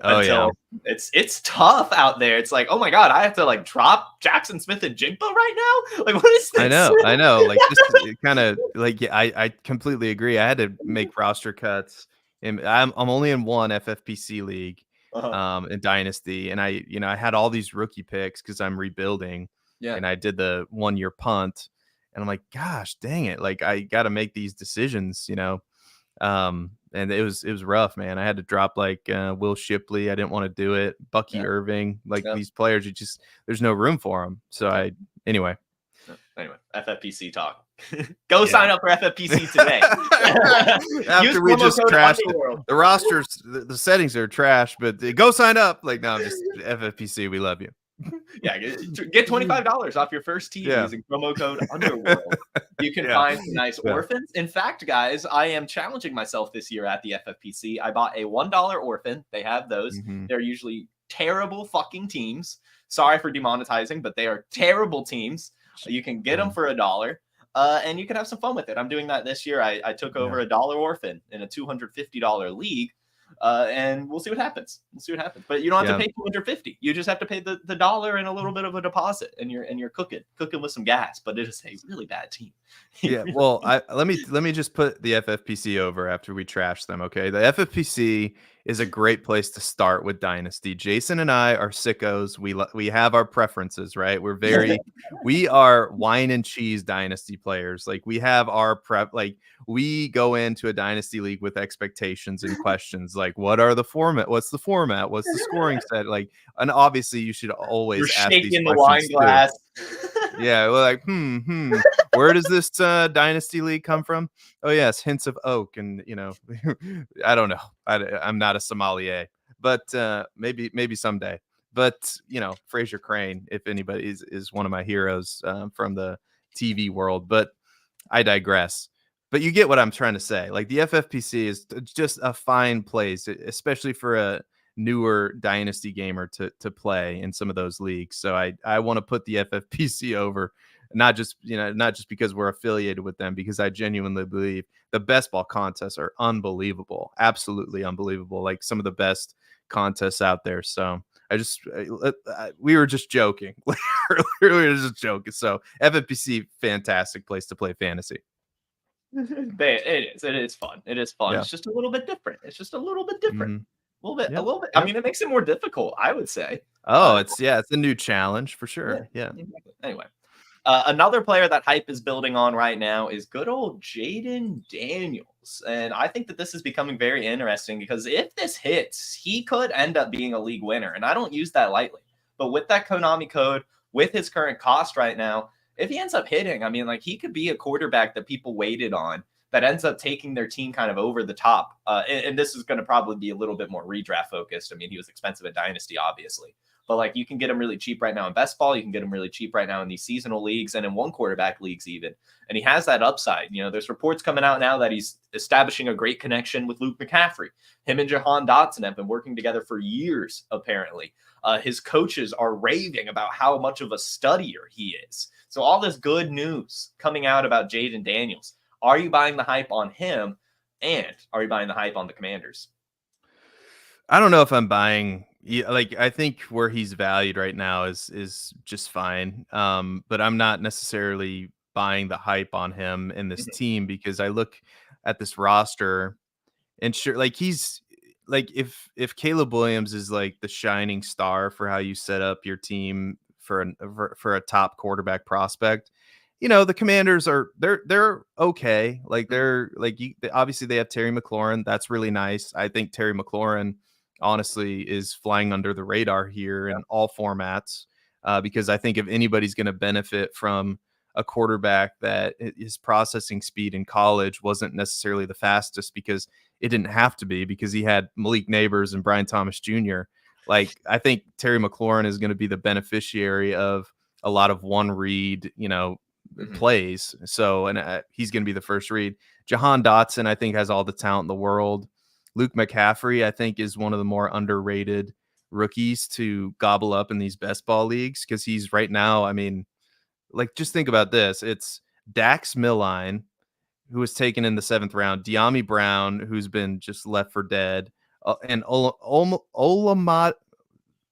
that. It's tough out there. It's like, oh my God, I have to like drop Jackson Smith and Jigba right now. Like, what is this? I know. Like, just kind of like, I completely agree. I had to make roster cuts. And I'm only in one FFPC league, in Dynasty, and I had all these rookie picks because I'm rebuilding. Yeah, and I did the 1-year punt. And I'm like, gosh, dang it. Like, I got to make these decisions, and it was rough, man. I had to drop like Will Shipley. I didn't want to do it. Bucky Irving, these players, there's no room for them. So anyway, FFPC talk. Go sign up for FFPC today. After we just trashed the rosters, the settings are trash, but go sign up. Like, no, just FFPC. We love you. Yeah, get $25 off your first team Yeah. using promo code Underworld. You can Yeah. find some nice Yeah. orphans. In fact, guys, I am challenging myself this year at the FFPC. I bought a $1 orphan. They have those. Mhm. They're usually terrible fucking teams. Sorry for demonetizing, but they are terrible teams. You can get them for $1. And you can have some fun with it. I'm doing that this year. I took over a $1 orphan in a $250 league. And we'll see what happens. But you don't have to pay $250. You just have to pay the $1 and a little bit of a deposit, and you're cooking with some gas. But it is a really bad team. Yeah. Well, let me just put the FFPC over after we trash them. Okay. The FFPC is a great place to start with Dynasty. Jason and I are sickos. We have our preferences, right? We are wine and cheese Dynasty players. Like we have our prep. Like we go into a Dynasty league with expectations and questions. Like what are the format? What's the format? What's the scoring set? Like, and obviously you should always ask these shaking the wine glass. Yeah, we're like, where does this Dynasty League come from? Oh yes, hints of oak, and I don't know. I'm not a sommelier, but maybe someday. But Fraser Crane, if anybody is one of my heroes from the TV world. But I digress. But you get what I'm trying to say. Like the FFPC is just a fine place, especially for a newer Dynasty gamer to play in some of those leagues. So I want to put the FFPC over, not just because we're affiliated with them, because I genuinely believe the best ball contests are unbelievable, absolutely unbelievable, like some of the best contests out there. So we were just joking. We were just joking. So FFPC, fantastic place to play fantasy. It is fun. Yeah. It's just a little bit different. Mm-hmm. A little bit. I mean, it makes it more difficult, I would say. Oh, it's a new challenge for sure. Yeah. Exactly. Anyway, another player that hype is building on right now is good old Jayden Daniels. And I think that this is becoming very interesting because if this hits, he could end up being a league winner. And I don't use that lightly. But with that Konami code, with his current cost right now, if he ends up hitting, I mean, like he could be a quarterback that people waited on that ends up taking their team kind of over the top. And this is going to probably be a little bit more redraft focused. I mean, he was expensive at Dynasty, obviously. But like you can get him really cheap right now in best ball. You can get him really cheap right now in these seasonal leagues and in one quarterback leagues even. And he has that upside. There's reports coming out now that he's establishing a great connection with Luke McCaffrey. Him and Jahan Dotson have been working together for years, apparently. His coaches are raving about how much of a studier he is. So all this good news coming out about Jayden Daniels. Are you buying the hype on him? And are you buying the hype on the Commanders? I don't know if I'm buying. Like I think where he's valued right now is just fine. But I'm not necessarily buying the hype on him in this team because I look at this roster and sure, like he's like if Caleb Williams is like the shining star for how you set up your team for a top quarterback prospect, the Commanders they're okay. Like they're like obviously they have Terry McLaurin. That's really nice. I think Terry McLaurin honestly is flying under the radar here in all formats because I think if anybody's going to benefit from a quarterback that his processing speed in college wasn't necessarily the fastest because it didn't have to be because he had Malik Neighbors and Brian Thomas Jr. Like I think Terry McLaurin is going to be the beneficiary of a lot of one read, plays. So, and he's going to be the first read. Jahan Dotson, I think, has all the talent in the world. Luke McCaffrey, I think, is one of the more underrated rookies to gobble up in these best ball leagues because he's right now, I mean, like, just think about this. It's Dax Milline, who was taken in the 7th round, De'Ami Brown, who's been just left for dead, and Olamide,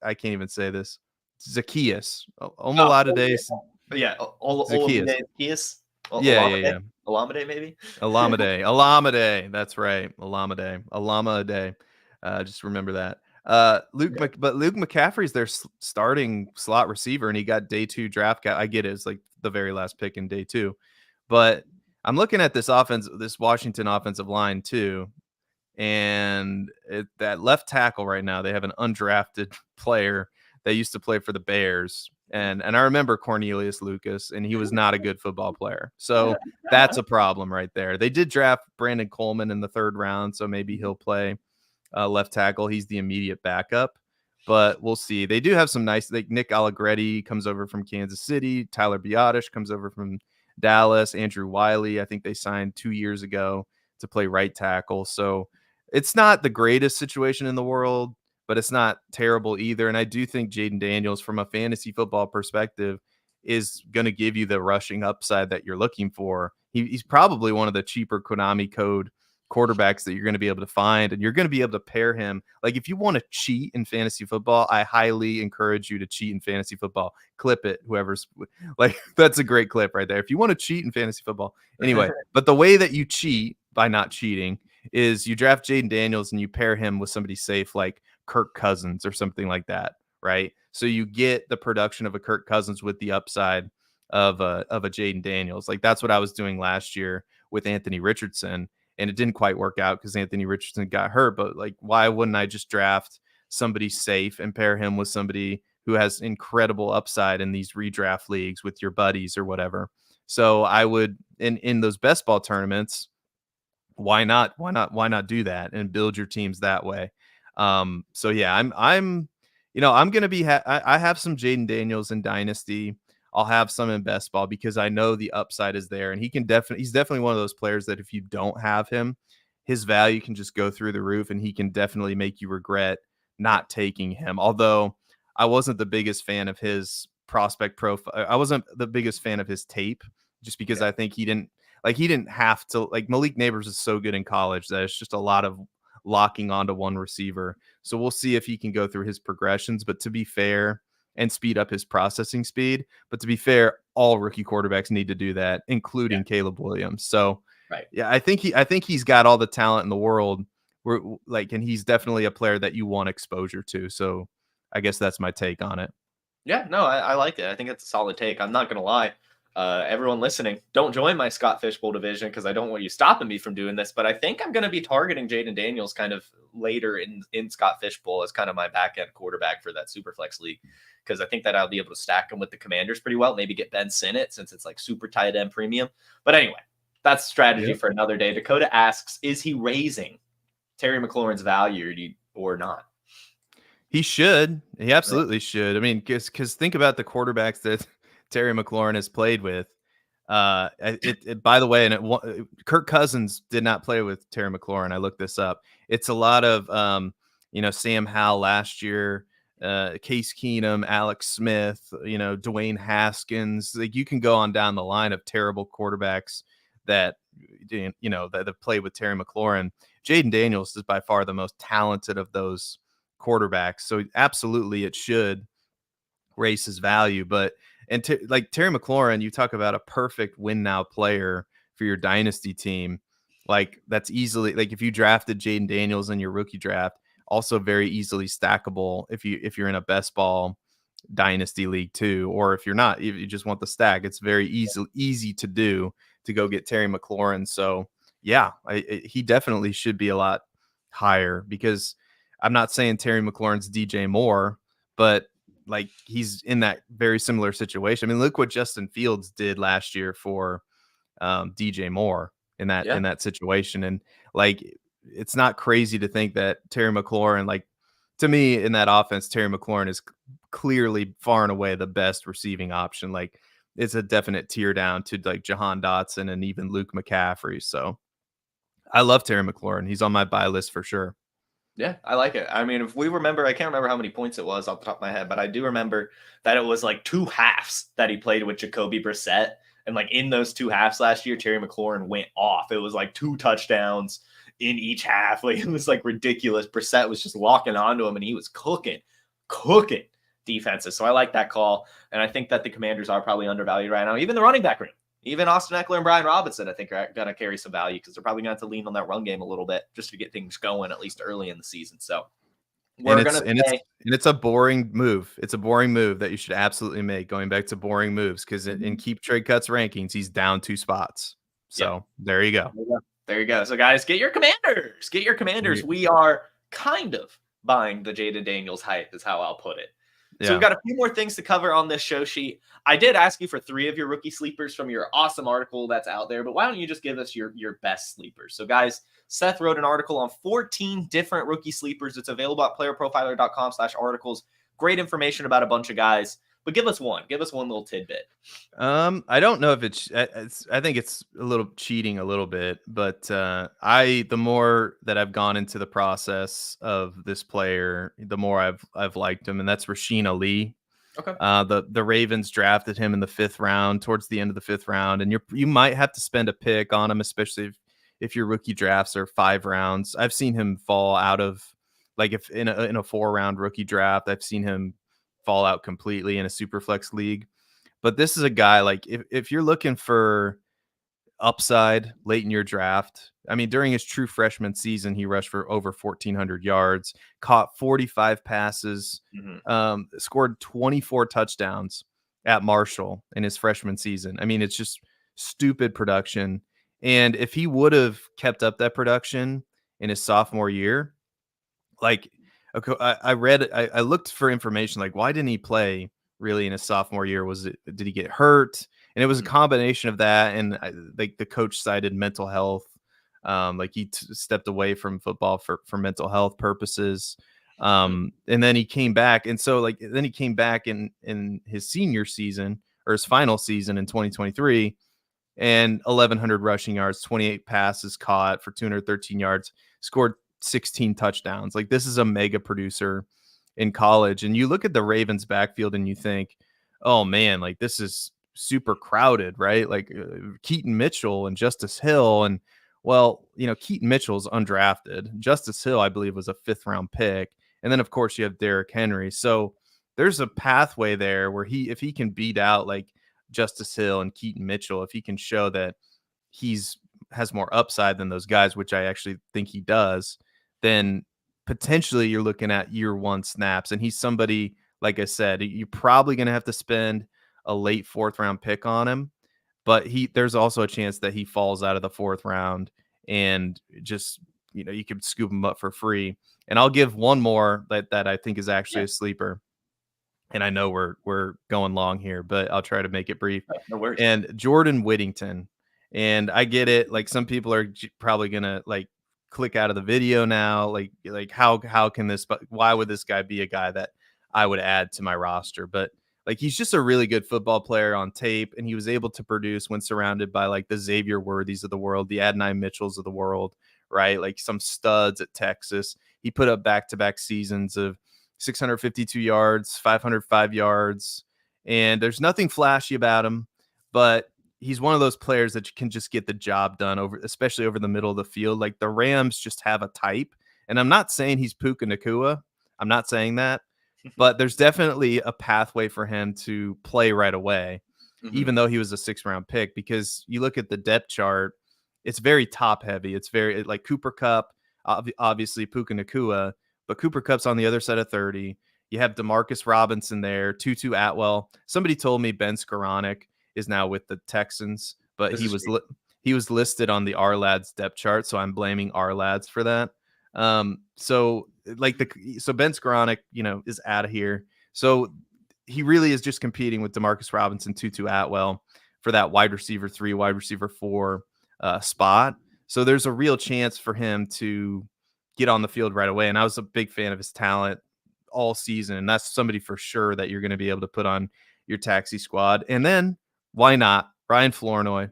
I can't even say this, Zacchaeus. Olamide. Yeah, Zacchaeus. Yeah. Olamide, maybe? Olamide. That's right. Olamide. Just remember that. But Luke McCaffrey's their starting slot receiver, and he got day 2 draft. I get it. It's like the very last pick in day 2. But I'm looking at this Washington offensive line too. And that left tackle right now, they have an undrafted player that used to play for the Bears. And I remember Cornelius Lucas, and he was not a good football player. So that's a problem right there. They did draft Brandon Coleman in the 3rd round, so maybe he'll play left tackle. He's the immediate backup. but we'll see. They do have some nice, like Nick Allegretti comes over from Kansas City. Tyler Biotish comes over from Dallas. Andrew Wiley, I think they signed 2 years ago to play right tackle. So it's not the greatest situation in the world, but it's not terrible either. And I do think Jayden Daniels, from a fantasy football perspective, is going to give you the rushing upside that you're looking for. He's probably one of the cheaper Konami code quarterbacks that you're going to be able to find, and you're going to be able to pair him. Like, if you want to cheat in fantasy football, I highly encourage you to cheat in fantasy football. Clip it, whoever's like, that's a great clip right there. If you want to cheat in fantasy football, anyway. But the way that you cheat by not cheating is you draft Jayden Daniels and you pair him with somebody safe like Kirk Cousins or something like that, right? So you get the production of a Kirk Cousins with the upside of a Jayden Daniels. Like, that's what I was doing last year with Anthony Richardson, and it didn't quite work out because Anthony Richardson got hurt. But like, why wouldn't I just draft somebody safe and pair him with somebody who has incredible upside in these redraft leagues with your buddies or whatever? So I would, in those best ball tournaments, why not do that and build your teams that way? So yeah, I'm going to be, I have some Jayden Daniels in Dynasty. I'll have some in best ball because I know the upside is there, and he's definitely one of those players that if you don't have him, his value can just go through the roof, and he can definitely make you regret not taking him. Although I wasn't the biggest fan of his prospect profile. I wasn't the biggest fan of his tape, just because I think he didn't have to, like, Malik Neighbors is so good in college that it's just a lot of locking onto one receiver. So we'll see if he can go through his progressions, but to be fair, and speed up his processing speed. But to be fair, all rookie quarterbacks need to do that, including Caleb Williams. So yeah, I think he's got all the talent in the world. And he's definitely a player that you want exposure to. So I guess that's my take on it. Yeah, no, I like it. I think it's a solid take. I'm not going to lie. Everyone listening, don't join my Scott Fishbowl division because I don't want you stopping me from doing this. But I think I'm going to be targeting Jayden Daniels kind of later in Scott Fishbowl as kind of my back end quarterback for that Superflex league, because I think that I'll be able to stack him with the Commanders pretty well. Maybe get Ben Sinnott since it's like super tight end premium. But anyway, that's strategy for another day. Dakota asks, is he raising Terry McLaurin's value or not? He should. He absolutely should. I mean, because think about the quarterbacks that Terry McLaurin has played with. By the way, and Kirk Cousins did not play with Terry McLaurin. I looked this up. It's a lot of Sam Howell last year, Case Keenum, Alex Smith, Dwayne Haskins. Like, you can go on down the line of terrible quarterbacks that that have played with Terry McLaurin. Jayden Daniels is by far the most talented of those quarterbacks. So absolutely, it should raise his value. But like Terry McLaurin, you talk about a perfect win now player for your dynasty team. Like, that's easily, like, if you drafted Jayden Daniels in your rookie draft, also very easily stackable if you're in a best ball dynasty league too, or if you're not, if you just want the stack, it's very easy to do to go get Terry McLaurin. So yeah, he definitely should be a lot higher, because I'm not saying Terry McLaurin's DJ Moore, but like, he's in that very similar situation. I mean, look what Justin Fields did last year for DJ Moore in that situation. And like, it's not crazy to think that Terry McLaurin, like, to me in that offense, Terry McLaurin is clearly far and away the best receiving option. Like, it's a definite tear down to like Jahan Dotson and even Luke McCaffrey. So I love Terry McLaurin. He's on my buy list for sure. Yeah, I like it. I mean, if we remember, I can't remember how many points it was off the top of my head, but I do remember that it was like 2 halves that he played with Jacoby Brissett. And like, in those 2 halves last year, Terry McLaurin went off. It was like 2 touchdowns in each half. Like, it was like ridiculous. Brissett was just locking onto him, and he was cooking defenses. So I like that call. And I think that the Commanders are probably undervalued right now. Even the running back room. Even Austin Eckler and Brian Robinson, I think, are going to carry some value, because they're probably going to have to lean on that run game a little bit just to get things going, at least early in the season. So it's a boring move. It's a boring move that you should absolutely make, going back to boring moves, because in Keep Trade Cuts rankings, he's down 2 spots. So there you go. There you go. So guys, get your Commanders. Get your Commanders. We are kind of buying the Jayden Daniels hype, is how I'll put it. So we've got a few more things to cover on this show sheet. I did ask you for 3 of your rookie sleepers from your awesome article that's out there, but why don't you just give us your best sleepers? So guys, Seth wrote an article on 14 different rookie sleepers. It's available at playerprofiler.com/articles. Great information about a bunch of guys, but give us one little tidbit. I don't know if I think it's a little cheating a little bit, but the more that I've gone into the process of this player, the more I've liked him, and that's Rasheen Ali. Okay. The Ravens drafted him in the 5th round, towards the end of the 5th round, and you might have to spend a pick on him, especially if your rookie drafts are 5 rounds. I've seen him fall out of, like, if in a 4-round rookie draft, I've seen him fall out completely in a super flex league. But this is a guy, like, if you're looking for upside late in your draft, I mean, during his true freshman season, he rushed for over 1,400 yards, caught 45 passes, scored 24 touchdowns at Marshall in his freshman season. I mean, it's just stupid production. And if he would have kept up that production in his sophomore year, like, okay, I looked for information, like, why didn't he play really in his sophomore year? Did he get hurt? And it was a combination of that, and like the coach cited mental health. Like he stepped away from football for mental health purposes. And then he came back, and so then he came back in his senior season, or his final season in 2023, and 1,100 rushing yards, 28 passes caught for 213 yards, scored 16 touchdowns. Like, this is a mega producer in college. And you look at the Ravens backfield and you think, oh man, like, this is super crowded, right? Like Keaton Mitchell and Justice Hill. And well, Keaton Mitchell's undrafted. Justice Hill, I believe, was a 5th round pick. And then of course you have Derrick Henry. So there's a pathway there where if he can beat out like Justice Hill and Keaton Mitchell, if he can show that has more upside than those guys, which I actually think he does, then potentially you're looking at year 1 snaps. And he's somebody, like I said, you're probably going to have to spend a late 4th round pick on him, but there's also a chance that he falls out of the 4th round and just, you can scoop him up for free. And I'll give one more that I think is actually a sleeper. And I know we're going long here, but I'll try to make it brief. No worries. And Jordan Whittington. And I get it. Like, some people are probably going to like click out of the video now. Like how can this, why would this guy be a guy that I would add to my roster? But like, he's just a really good football player on tape, and he was able to produce when surrounded by like the Xavier Worthies of the world, the Adonai Mitchells of the world, right? Like some studs at Texas. He put up back-to-back seasons of 652 yards, 505 yards, and there's nothing flashy about him, but he's one of those players that can just get the job done, especially over the middle of the field. Like, the Rams just have a type, and I'm not saying he's Puka Nacua. I'm not saying that, but there's definitely a pathway for him to play right away, even though he was a 6th round pick, because you look at the depth chart, it's very top heavy. It's very like Cooper Kupp, obviously Puka Nacua, but Cooper Kupp's on the other side of 30. You have Demarcus Robinson there, Tutu Atwell. Somebody told me Ben Skoranek is now with the Texans, but he was listed on the R-Lads depth chart, so I'm blaming R-Lads for that. So Ben Skoranek, is out of here. So he really is just competing with Demarcus Robinson, Tutu Atwell for that wide receiver 3, wide receiver 4 spot. So there's a real chance for him to get on the field right away. And I was a big fan of his talent all season. And that's somebody for sure that you're going to be able to put on your taxi squad. And then why not Brian Flournoy,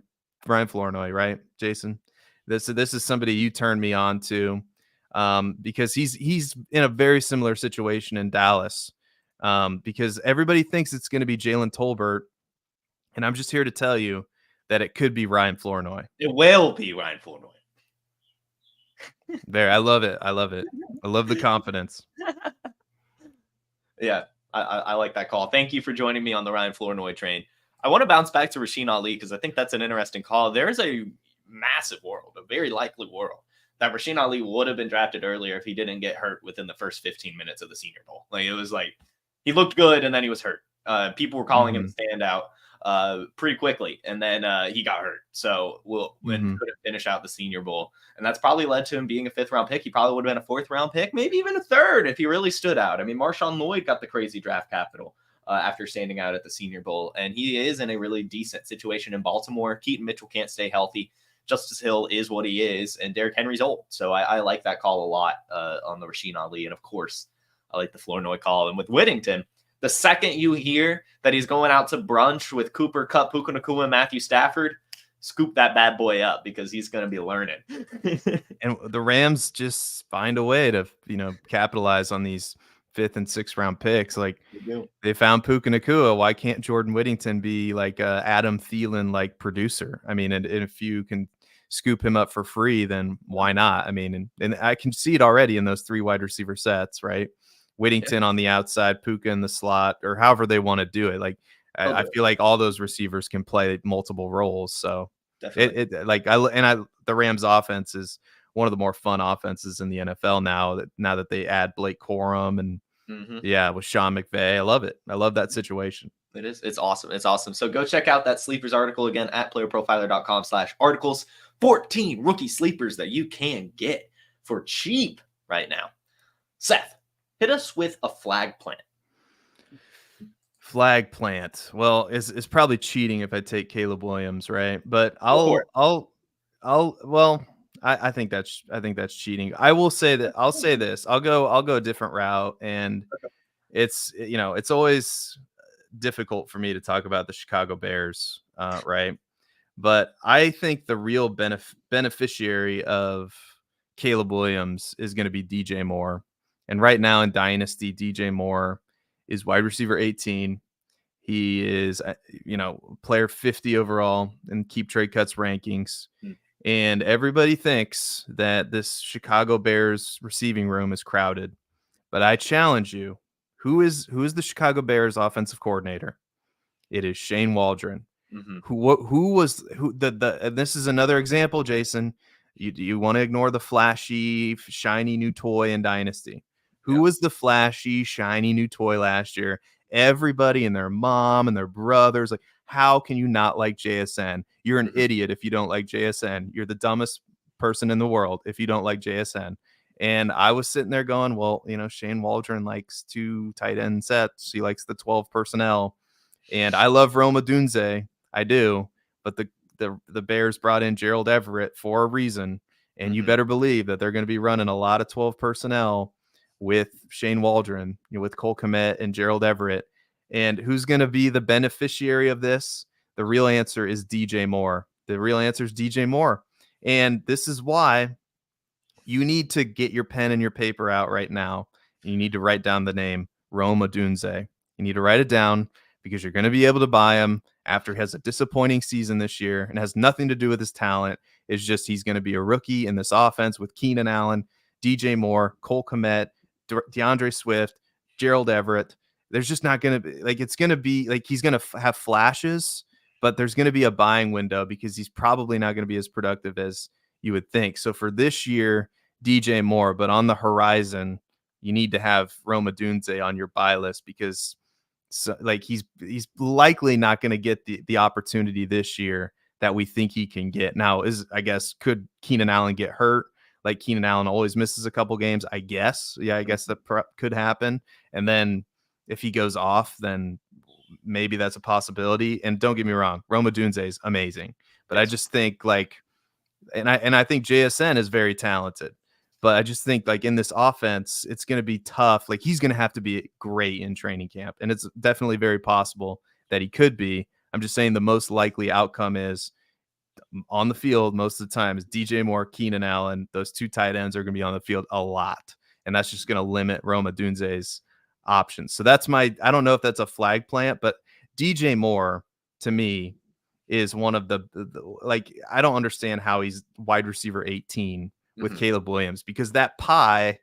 right, Jason? This is somebody you turned me on to, because he's in a very similar situation in Dallas, because everybody thinks it's going to be Jalen Tolbert. And I'm just here to tell you that it could be Ryan Flournoy. It will be Ryan Flournoy. There, I love it. I love the confidence. Yeah, I like that call. Thank you for joining me on the Ryan Flournoy train. I want to bounce back to Rasheen Ali, because I think that's an interesting call. There's a massive world, a very likely world, that Rasheen Ali would have been drafted earlier if he didn't get hurt within the first 15 minutes of the Senior Bowl. Like, it was like he looked good and then he was hurt. People were calling him a standout. pretty quickly, and then he got hurt. So couldn't finish out the Senior Bowl, and that's probably led to him being a 5th round pick. He probably would have been a 4th round pick, maybe even a 3rd if he really stood out. I mean, Marshawn Lloyd got the crazy draft capital after standing out at the Senior Bowl, and he is in a really decent situation in Baltimore. Keaton Mitchell can't stay healthy. Justice Hill is what he is, and Derrick Henry's old. So I like that call a lot on the Rasheen Ali. And of course, I like the Flournoy call. And with Whittington, the second you hear that he's going out to brunch with Cooper Kupp, Puka Nacua, and Matthew Stafford, scoop that bad boy up because he's going to be learning. And the Rams just find a way to, capitalize on these 5th and 6th round picks. Like they found Puka Nacua. Why can't Jordan Whittington be like a Adam Thielen like producer? I mean, and if you can scoop him up for free, then why not? I mean, and I can see it already in those 3 wide receiver sets, right? Whittington on the outside, Puka in the slot, or however they want to do it. Like I feel like all those receivers can play multiple roles. So the Rams offense is one of the more fun offenses in the NFL now that they add Blake Corum and with Sean McVay. I love it. I love that situation. It is. It's awesome. It's awesome. So go check out that sleepers article again at playerprofiler.com/articles. 14 rookie sleepers that you can get for cheap right now. Seth, hit us with a flag plant. Flag plant. Well, it's probably cheating if I take Caleb Williams, right? But I think that's cheating. I'll say this. I'll go a different route, and it's always difficult for me to talk about the Chicago Bears, right? But I think the real beneficiary of Caleb Williams is going to be DJ Moore. And right now in Dynasty, DJ Moore is wide receiver 18. He is, player 50 overall in Keep Trade Cuts rankings. And everybody thinks that this Chicago Bears receiving room is crowded. But I challenge you, who is the Chicago Bears offensive coordinator? It is Shane Waldron. And this is another example, Jason. You want to ignore the flashy, shiny new toy in Dynasty. Who was the flashy, shiny new toy last year? Everybody and their mom and their brothers, like, how can you not like JSN? You're an idiot if you don't like JSN. You're the dumbest person in the world if you don't like JSN. And I was sitting there going, well, Shane Waldron likes 2 tight end sets. He likes the 12 personnel. And I love Rome Odunze. I do. But the Bears brought in Gerald Everett for a reason. And you better believe that they're going to be running a lot of 12 personnel with Shane Waldron, with Cole Kmet and Gerald Everett. And who's going to be the beneficiary of this? The real answer is DJ Moore. The real answer is DJ Moore. And this is why you need to get your pen and your paper out right now. You need to write down the name Rome Odunze. You need to write it down because you're going to be able to buy him after he has a disappointing season this year, and has nothing to do with his talent. It's just he's going to be a rookie in this offense with Keenan Allen, DJ Moore, Cole Kmet, DeAndre Swift, Gerald Everett. There's just not going to be it's going to be like he's going to have flashes, but there's going to be a buying window because he's probably not going to be as productive as you would think. So for this year, DJ Moore, but on the horizon, you need to have Rome Odunze on your buy list because he's likely not going to get the opportunity this year that we think he can get. Now, could Keenan Allen get hurt? Like Keenan Allen always misses a couple games, I guess. Yeah, I guess that could happen. And then if he goes off, then maybe that's a possibility. And don't get me wrong, Rome Odunze is amazing. But I just think and I think JSN is very talented. But I just think in this offense, it's going to be tough. He's going to have to be great in training camp. And it's definitely very possible that he could be. I'm just saying the most likely outcome is on the field most of the time is DJ Moore, Keenan Allen. Those 2 tight ends are going to be on the field a lot. And that's just going to limit Rome Odunze's options. So that's I don't know if that's a flag plant, but DJ Moore to me is one of the I don't understand how he's wide receiver 18 with Caleb Williams, because that pie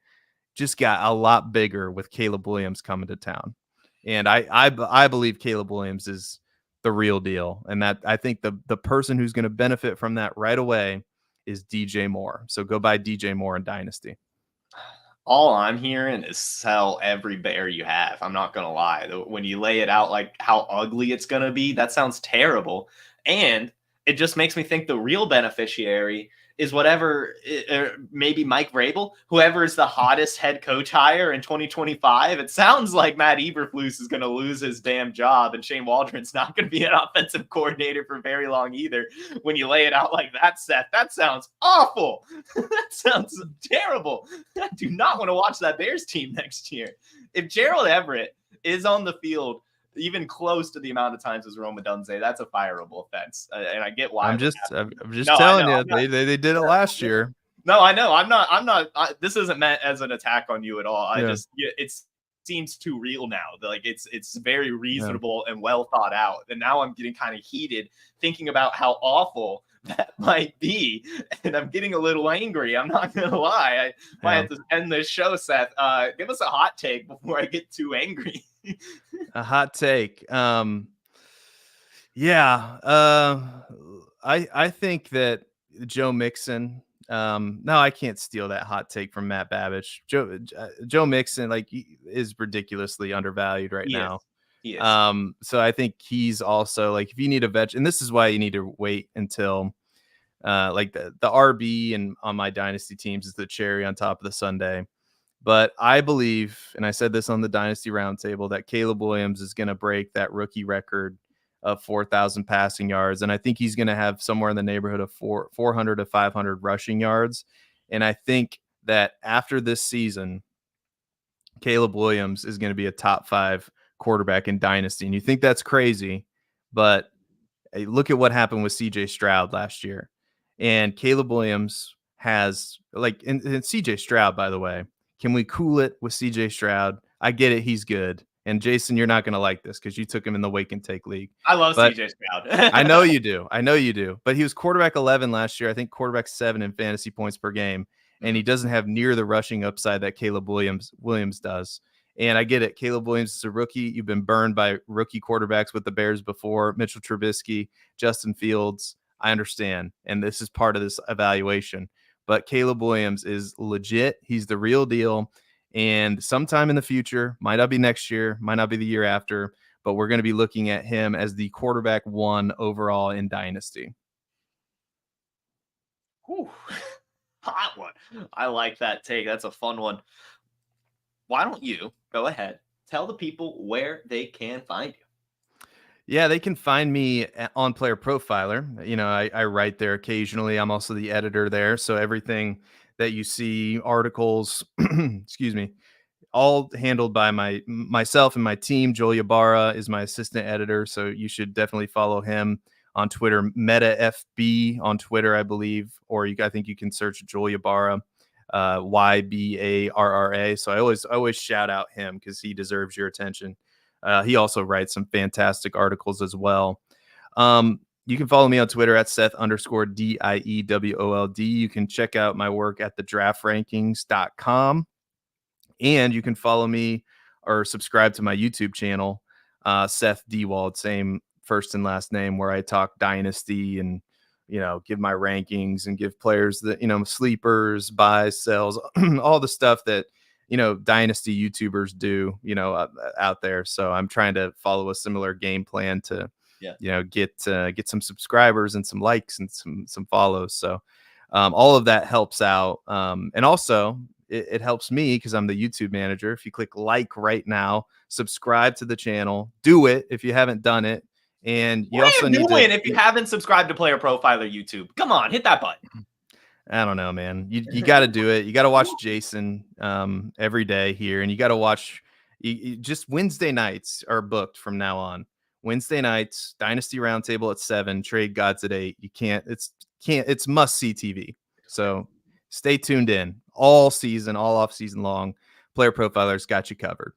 just got a lot bigger with Caleb Williams coming to town. And I believe Caleb Williams is the real deal. And that I think the person who's going to benefit from that right away is DJ Moore. So go buy DJ Moore in Dynasty. All I'm hearing is sell every bear you have. I'm not gonna lie. When you lay it out like how ugly it's gonna be, that sounds terrible. And it just makes me think the real beneficiary is whatever, maybe Mike Vrabel, whoever is the hottest head coach hire in 2025. It sounds like Matt Eberflus is going to lose his damn job, and Shane Waldron's not going to be an offensive coordinator for very long either. When you lay it out like that, Seth, that sounds awful. That sounds terrible. I do not want to watch that Bears team next year. If Gerald Everett is on the field even close to the amount of times as Rome Odunze, that's a fireable offense. And I get why. I'm just telling you, they did it last year. No, I know. I'm not. This isn't meant as an attack on you at all. It seems too real now. Like it's very reasonable and well thought out. And now I'm getting kind of heated thinking about how awful that might be, and I'm getting a little angry. I'm not gonna lie. I might have to end this show, Seth. Give us a hot take before I get too angry. A hot take. I think that Joe Mixon. No, I can't steal that hot take from Matt Babbage. Joe Mixon is ridiculously undervalued right now. He is. So I think he's also if you need a vet, and this is why you need to wait until the RB and on my dynasty teams is the cherry on top of the sundae. But I believe, and I said this on the Dynasty Roundtable, that Caleb Williams is going to break that rookie record of 4,000 passing yards. And I think he's going to have somewhere in the neighborhood of 400 to 500 rushing yards. And I think that after this season, Caleb Williams is going to be a top 5 quarterback in Dynasty. And you think that's crazy, but hey, look at what happened with CJ Stroud last year. And Caleb Williams has, and CJ Stroud, by the way, can we cool it with CJ Stroud? I get it. He's good. And Jason, you're not going to like this because you took him in the Wake and Take League. I love CJ Stroud. I know you do. But he was quarterback 11 last year. I think quarterback 7 in fantasy points per game. And he doesn't have near the rushing upside that Caleb Williams does. And I get it. Caleb Williams is a rookie. You've been burned by rookie quarterbacks with the Bears before. Mitchell Trubisky, Justin Fields. I understand. And this is part of this evaluation. But Caleb Williams is legit. He's the real deal. And sometime in the future, might not be next year, might not be the year after, but we're going to be looking at him as the quarterback 1 overall in Dynasty. Whew. Hot one. I like that take. That's a fun one. Why don't you go ahead, tell the people where they can find you? Yeah, they can find me on Player Profiler. I write there occasionally. I'm also the editor there. So everything that you see, articles, excuse me, all handled by myself and my team. Joel Ybarra is my assistant editor. So you should definitely follow him on Twitter, MetaFB on Twitter, I believe. Or I think you can search Joel Ybarra, YBARRA. So I always shout out him because he deserves your attention. He also writes some fantastic articles as well. You can follow me on Twitter at Seth_DIEWOLD. You can check out my work at thedraftrankings.com. And you can follow me or subscribe to my YouTube channel, Seth Diewold, same first and last name, where I talk Dynasty and, give my rankings and give players the, sleepers, buys, sells, all the stuff that, Dynasty YouTubers do, out there. So I'm trying to follow a similar game plan to, get some subscribers and some likes and some follows. So all of that helps out. And also it helps me because I'm the YouTube manager. If you click like right now, subscribe to the channel, do it if you haven't done it. And you also need to, if you haven't subscribed to Player Profiler YouTube, come on, hit that button. I don't know, man. You got to do it. You got to watch Jason every day here, and you got to watch. Just Wednesday nights are booked from now on. Wednesday nights, Dynasty Roundtable at 7, Trade Gods at 8. It's must see TV. So stay tuned in all season, all off season long. Player Profiler's got you covered.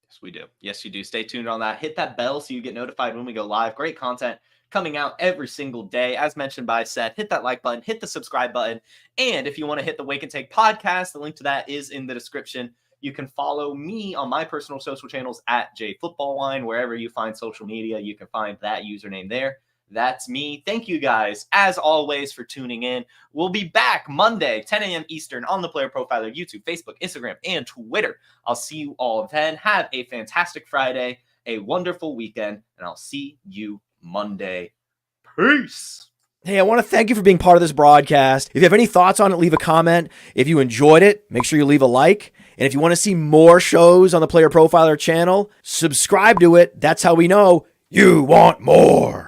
Yes, we do. Yes, you do. Stay tuned on that. Hit that bell so you get notified when we go live. Great content coming out every single day. As mentioned by Seth, hit that like button, hit the subscribe button. And if you want to hit the Wake and Take podcast, the link to that is in the description. You can follow me on my personal social channels at JFootballWine. Wherever you find social media, you can find that username there. That's me. Thank you guys, as always, for tuning in. We'll be back Monday, 10 a.m. Eastern on the Player Profiler, YouTube, Facebook, Instagram, and Twitter. I'll see you all then. Have a fantastic Friday, a wonderful weekend, and I'll see you Monday. Peace. Hey, I want to thank you for being part of this broadcast. If you have any thoughts on it, leave a comment. If you enjoyed it, make sure you leave a like. And if you want to see more shows on the Player Profiler channel, subscribe to it. That's how we know you want more.